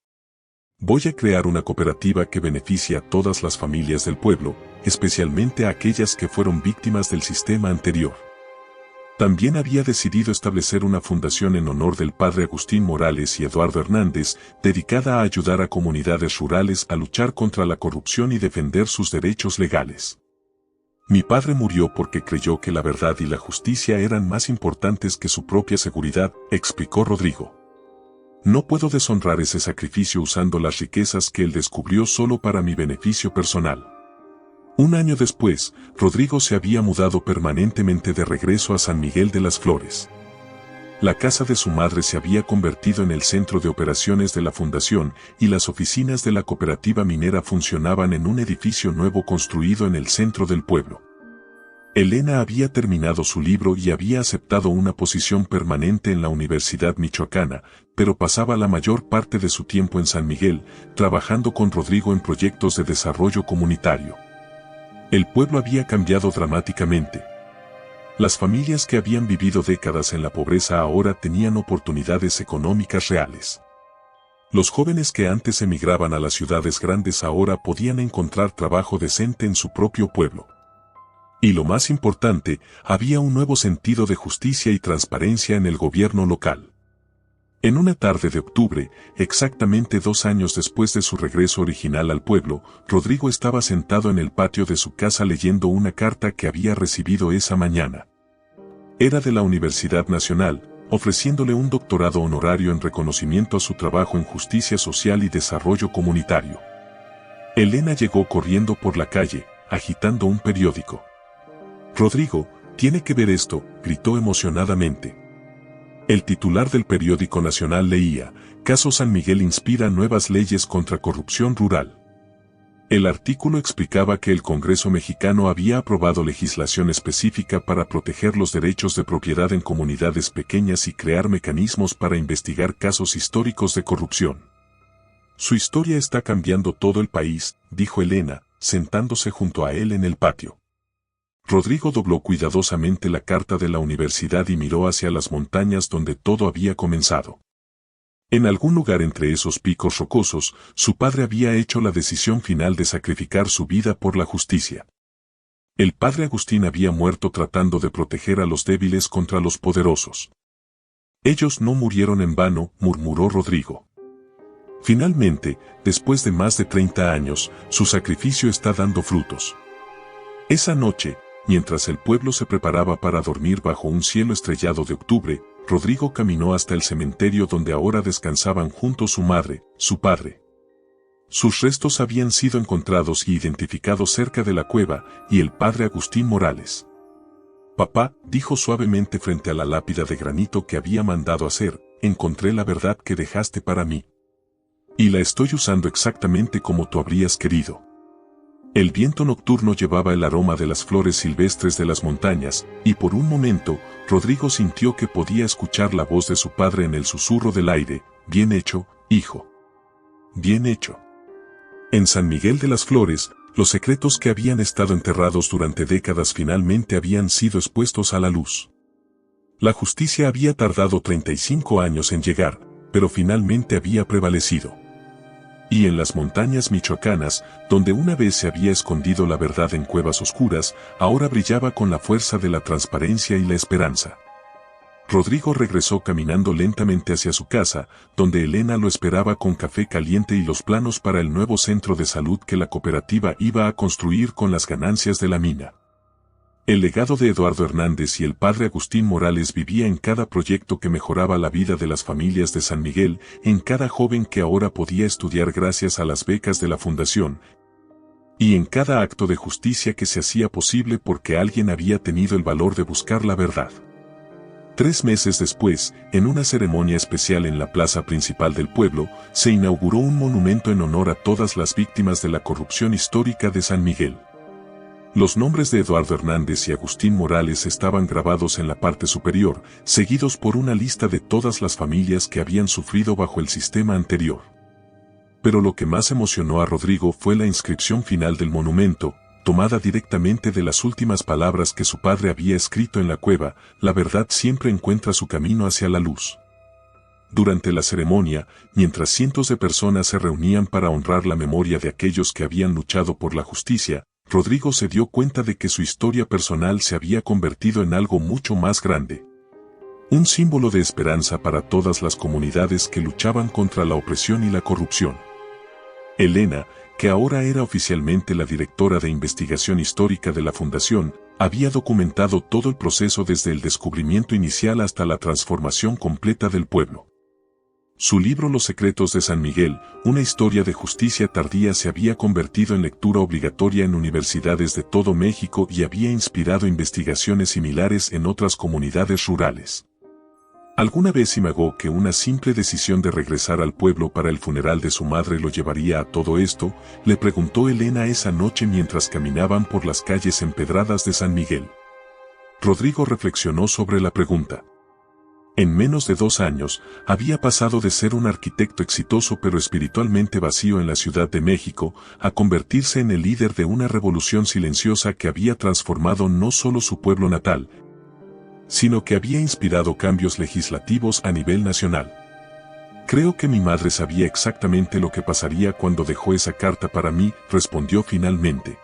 Voy a crear una cooperativa que beneficie a todas las familias del pueblo, especialmente a aquellas que fueron víctimas del sistema anterior. También había decidido establecer una fundación en honor del padre Agustín Morales y Eduardo Hernández, dedicada a ayudar a comunidades rurales a luchar contra la corrupción y defender sus derechos legales. Mi padre murió porque creyó que la verdad y la justicia eran más importantes que su propia seguridad, explicó Rodrigo. No puedo deshonrar ese sacrificio usando las riquezas que él descubrió solo para mi beneficio personal. Un año después, Rodrigo se había mudado permanentemente de regreso a San Miguel de las Flores. La casa de su madre se había convertido en el centro de operaciones de la fundación y las oficinas de la cooperativa minera funcionaban en un edificio nuevo construido en el centro del pueblo. Elena había terminado su libro y había aceptado una posición permanente en la Universidad Michoacana, pero pasaba la mayor parte de su tiempo en San Miguel, trabajando con Rodrigo en proyectos de desarrollo comunitario. El pueblo había cambiado dramáticamente. Las familias que habían vivido décadas en la pobreza ahora tenían oportunidades económicas reales. Los jóvenes que antes emigraban a las ciudades grandes ahora podían encontrar trabajo decente en su propio pueblo. Y lo más importante, había un nuevo sentido de justicia y transparencia en el gobierno local. En una tarde de octubre, exactamente 2 años después de su regreso original al pueblo, Rodrigo estaba sentado en el patio de su casa leyendo una carta que había recibido esa mañana. Era de la Universidad Nacional, ofreciéndole un doctorado honorario en reconocimiento a su trabajo en justicia social y desarrollo comunitario. Elena llegó corriendo por la calle, agitando un periódico. «Rodrigo, tiene que ver esto», gritó emocionadamente. El titular del periódico nacional leía: «Caso San Miguel inspira nuevas leyes contra corrupción rural». El artículo explicaba que el Congreso mexicano había aprobado legislación específica para proteger los derechos de propiedad en comunidades pequeñas y crear mecanismos para investigar casos históricos de corrupción. «Su historia está cambiando todo el país», dijo Elena, sentándose junto a él en el patio. Rodrigo dobló cuidadosamente la carta de la universidad y miró hacia las montañas donde todo había comenzado. En algún lugar entre esos picos rocosos, su padre había hecho la decisión final de sacrificar su vida por la justicia. El padre Agustín había muerto tratando de proteger a los débiles contra los poderosos. «Ellos no murieron en vano», murmuró Rodrigo. Finalmente, después de más de 30 años, su sacrificio está dando frutos. Esa noche, mientras el pueblo se preparaba para dormir bajo un cielo estrellado de octubre, Rodrigo caminó hasta el cementerio donde ahora descansaban juntos su madre, su padre. Sus restos habían sido encontrados y identificados cerca de la cueva, y el padre Agustín Morales. «Papá», dijo suavemente frente a la lápida de granito que había mandado hacer, «encontré la verdad que dejaste para mí. Y la estoy usando exactamente como tú habrías querido». El viento nocturno llevaba el aroma de las flores silvestres de las montañas, y por un momento, Rodrigo sintió que podía escuchar la voz de su padre en el susurro del aire: «Bien hecho, hijo. Bien hecho». En San Miguel de las Flores, los secretos que habían estado enterrados durante décadas finalmente habían sido expuestos a la luz. La justicia había tardado 35 años en llegar, pero finalmente había prevalecido. Y en las montañas michoacanas, donde una vez se había escondido la verdad en cuevas oscuras, ahora brillaba con la fuerza de la transparencia y la esperanza. Rodrigo regresó caminando lentamente hacia su casa, donde Elena lo esperaba con café caliente y los planos para el nuevo centro de salud que la cooperativa iba a construir con las ganancias de la mina. El legado de Eduardo Hernández y el padre Agustín Morales vivía en cada proyecto que mejoraba la vida de las familias de San Miguel, en cada joven que ahora podía estudiar gracias a las becas de la fundación, y en cada acto de justicia que se hacía posible porque alguien había tenido el valor de buscar la verdad. 3 meses después, en una ceremonia especial en la plaza principal del pueblo, se inauguró un monumento en honor a todas las víctimas de la corrupción histórica de San Miguel. Los nombres de Eduardo Hernández y Agustín Morales estaban grabados en la parte superior, seguidos por una lista de todas las familias que habían sufrido bajo el sistema anterior. Pero lo que más emocionó a Rodrigo fue la inscripción final del monumento, tomada directamente de las últimas palabras que su padre había escrito en la cueva: «La verdad siempre encuentra su camino hacia la luz». Durante la ceremonia, mientras cientos de personas se reunían para honrar la memoria de aquellos que habían luchado por la justicia, Rodrigo se dio cuenta de que su historia personal se había convertido en algo mucho más grande. Un símbolo de esperanza para todas las comunidades que luchaban contra la opresión y la corrupción. Elena, que ahora era oficialmente la directora de investigación histórica de la fundación, había documentado todo el proceso desde el descubrimiento inicial hasta la transformación completa del pueblo. Su libro Los secretos de San Miguel, una historia de justicia tardía, se había convertido en lectura obligatoria en universidades de todo México y había inspirado investigaciones similares en otras comunidades rurales. ¿Alguna vez imagó que una simple decisión de regresar al pueblo para el funeral de su madre lo llevaría a todo esto?, le preguntó Elena esa noche mientras caminaban por las calles empedradas de San Miguel. Rodrigo reflexionó sobre la pregunta. En menos de 2 años, había pasado de ser un arquitecto exitoso pero espiritualmente vacío en la Ciudad de México, a convertirse en el líder de una revolución silenciosa que había transformado no solo su pueblo natal, sino que había inspirado cambios legislativos a nivel nacional. Creo que mi madre sabía exactamente lo que pasaría cuando dejó esa carta para mí, respondió finalmente.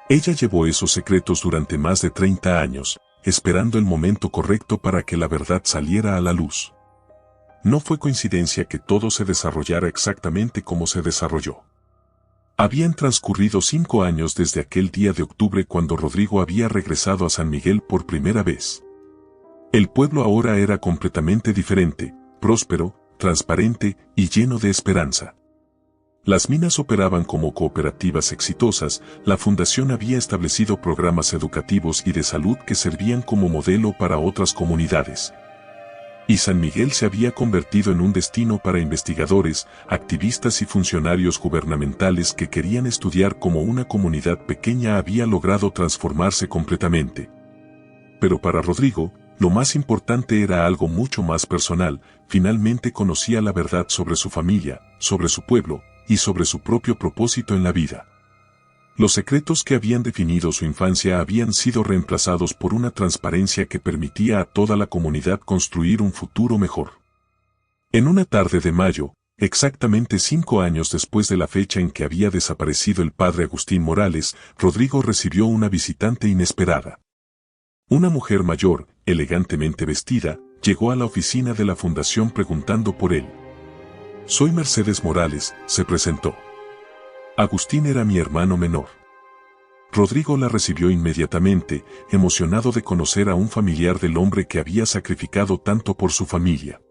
Ella llevó esos secretos durante más de 30 años, esperando el momento correcto para que la verdad saliera a la luz. No fue coincidencia que todo se desarrollara exactamente como se desarrolló. Habían transcurrido 5 años desde aquel día de octubre cuando Rodrigo había regresado a San Miguel por primera vez. El pueblo ahora era completamente diferente, próspero, transparente y lleno de esperanza. Las minas operaban como cooperativas exitosas, la fundación había establecido programas educativos y de salud que servían como modelo para otras comunidades. Y San Miguel se había convertido en un destino para investigadores, activistas y funcionarios gubernamentales que querían estudiar cómo una comunidad pequeña había logrado transformarse completamente. Pero para Rodrigo, lo más importante era algo mucho más personal. Finalmente conocía la verdad sobre su familia, sobre su pueblo, y sobre su propio propósito en la vida. Los secretos que habían definido su infancia habían sido reemplazados por una transparencia que permitía a toda la comunidad construir un futuro mejor. En una tarde de mayo, exactamente 5 años después de la fecha en que había desaparecido el padre Agustín Morales, Rodrigo recibió una visitante inesperada. Una mujer mayor, elegantemente vestida, llegó a la oficina de la fundación preguntando por él. Soy Mercedes Morales, se presentó. Agustín era mi hermano menor. Rodrigo la recibió inmediatamente, emocionado de conocer a un familiar del hombre que había sacrificado tanto por su familia.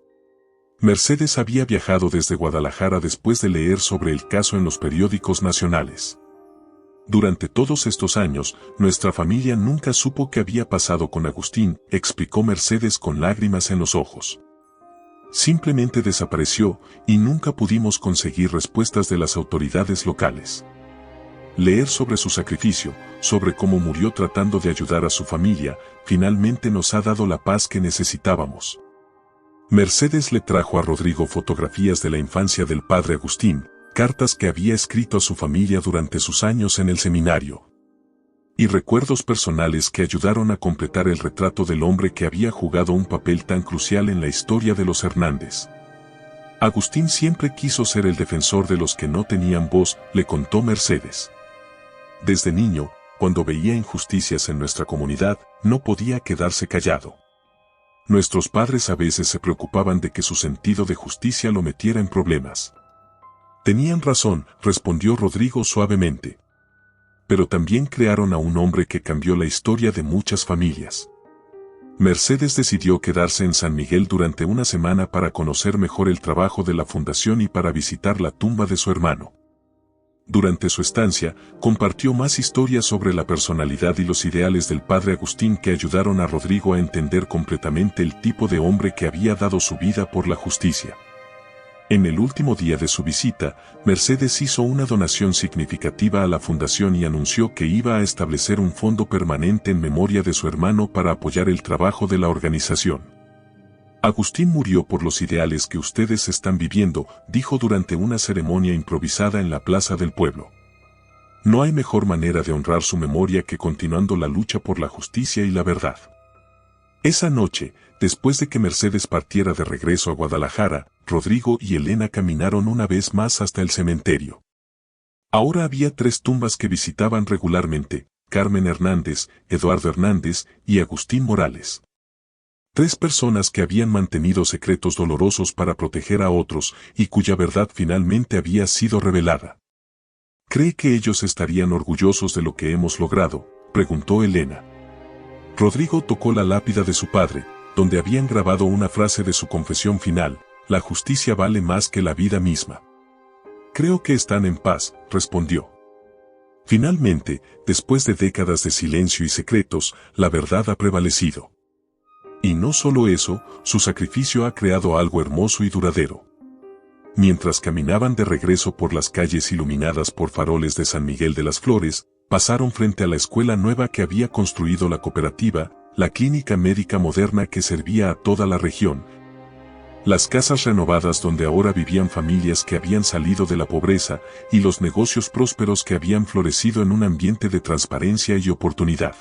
Mercedes había viajado desde Guadalajara después de leer sobre el caso en los periódicos nacionales. Durante todos estos años, nuestra familia nunca supo qué había pasado con Agustín, explicó Mercedes con lágrimas en los ojos. Simplemente desapareció y nunca pudimos conseguir respuestas de las autoridades locales. Leer sobre su sacrificio, sobre cómo murió tratando de ayudar a su familia, finalmente nos ha dado la paz que necesitábamos. Mercedes le trajo a Rodrigo fotografías de la infancia del padre Agustín, cartas que había escrito a su familia durante sus años en el seminario, y recuerdos personales que ayudaron a completar el retrato del hombre que había jugado un papel tan crucial en la historia de los Hernández. Agustín siempre quiso ser el defensor de los que no tenían voz, le contó Mercedes. Desde niño, cuando veía injusticias en nuestra comunidad, no podía quedarse callado. Nuestros padres a veces se preocupaban de que su sentido de justicia lo metiera en problemas. Tenían razón, respondió Rodrigo suavemente. Pero también crearon a un hombre que cambió la historia de muchas familias. Mercedes decidió quedarse en San Miguel durante una semana para conocer mejor el trabajo de la fundación y para visitar la tumba de su hermano. Durante su estancia, compartió más historias sobre la personalidad y los ideales del padre Agustín que ayudaron a Rodrigo a entender completamente el tipo de hombre que había dado su vida por la justicia. En el último día de su visita, Mercedes hizo una donación significativa a la fundación y anunció que iba a establecer un fondo permanente en memoria de su hermano para apoyar el trabajo de la organización. Agustín murió por los ideales que ustedes están viviendo, dijo durante una ceremonia improvisada en la plaza del pueblo. No hay mejor manera de honrar su memoria que continuando la lucha por la justicia y la verdad. Esa noche, después de que Mercedes partiera de regreso a Guadalajara, Rodrigo y Elena caminaron una vez más hasta el cementerio. Ahora había 3 tumbas que visitaban regularmente: Carmen Hernández, Eduardo Hernández y Agustín Morales. 3 personas que habían mantenido secretos dolorosos para proteger a otros y cuya verdad finalmente había sido revelada. ¿Cree que ellos estarían orgullosos de lo que hemos logrado?, preguntó Elena. Rodrigo tocó la lápida de su padre, donde habían grabado una frase de su confesión final: la justicia vale más que la vida misma. Creo que están en paz, respondió. Finalmente, después de décadas de silencio y secretos, la verdad ha prevalecido. Y no solo eso, su sacrificio ha creado algo hermoso y duradero. Mientras caminaban de regreso por las calles iluminadas por faroles de San Miguel de las Flores, pasaron frente a la escuela nueva que había construido la cooperativa, la clínica médica moderna que servía a toda la región, las casas renovadas donde ahora vivían familias que habían salido de la pobreza y los negocios prósperos que habían florecido en un ambiente de transparencia y oportunidad.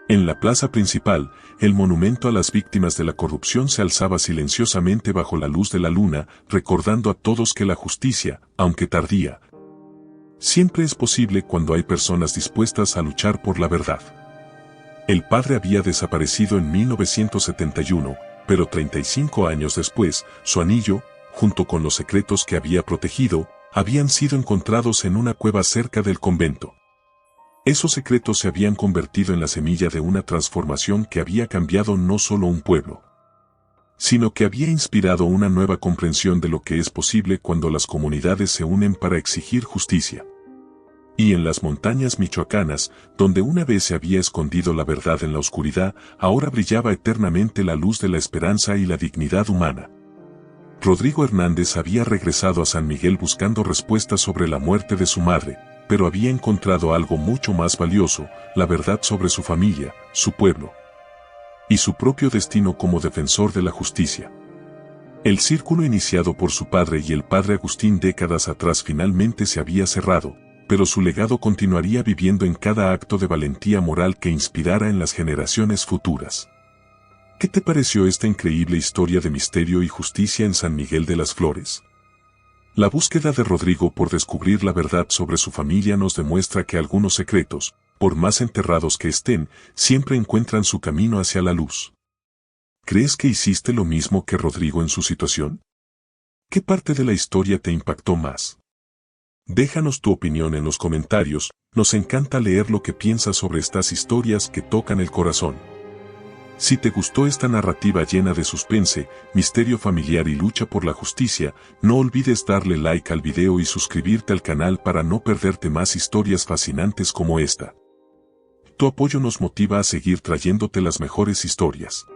En la plaza principal, el monumento a las víctimas de la corrupción se alzaba silenciosamente bajo la luz de la luna, recordando a todos que la justicia, aunque tardía, siempre es posible cuando hay personas dispuestas a luchar por la verdad. El padre había desaparecido en 1971, pero 35 años después, su anillo, junto con los secretos que había protegido, habían sido encontrados en una cueva cerca del convento. Esos secretos se habían convertido en la semilla de una transformación que había cambiado no solo un pueblo, sino que había inspirado una nueva comprensión de lo que es posible cuando las comunidades se unen para exigir justicia. Y en las montañas michoacanas, donde una vez se había escondido la verdad en la oscuridad, ahora brillaba eternamente la luz de la esperanza y la dignidad humana. Rodrigo Hernández había regresado a San Miguel buscando respuestas sobre la muerte de su madre, pero había encontrado algo mucho más valioso, la verdad sobre su familia, su pueblo y su propio destino como defensor de la justicia. El círculo iniciado por su padre y el padre Agustín décadas atrás finalmente se había cerrado, pero su legado continuaría viviendo en cada acto de valentía moral que inspirara en las generaciones futuras. ¿Qué te pareció esta increíble historia de misterio y justicia en San Miguel de las Flores? La búsqueda de Rodrigo por descubrir la verdad sobre su familia nos demuestra que algunos secretos, por más enterrados que estén, siempre encuentran su camino hacia la luz. ¿Crees que hiciste lo mismo que Rodrigo en su situación? ¿Qué parte de la historia te impactó más? Déjanos tu opinión en los comentarios, nos encanta leer lo que piensas sobre estas historias que tocan el corazón. Si te gustó esta narrativa llena de suspense, misterio familiar y lucha por la justicia, no olvides darle like al video y suscribirte al canal para no perderte más historias fascinantes como esta. Tu apoyo nos motiva a seguir trayéndote las mejores historias.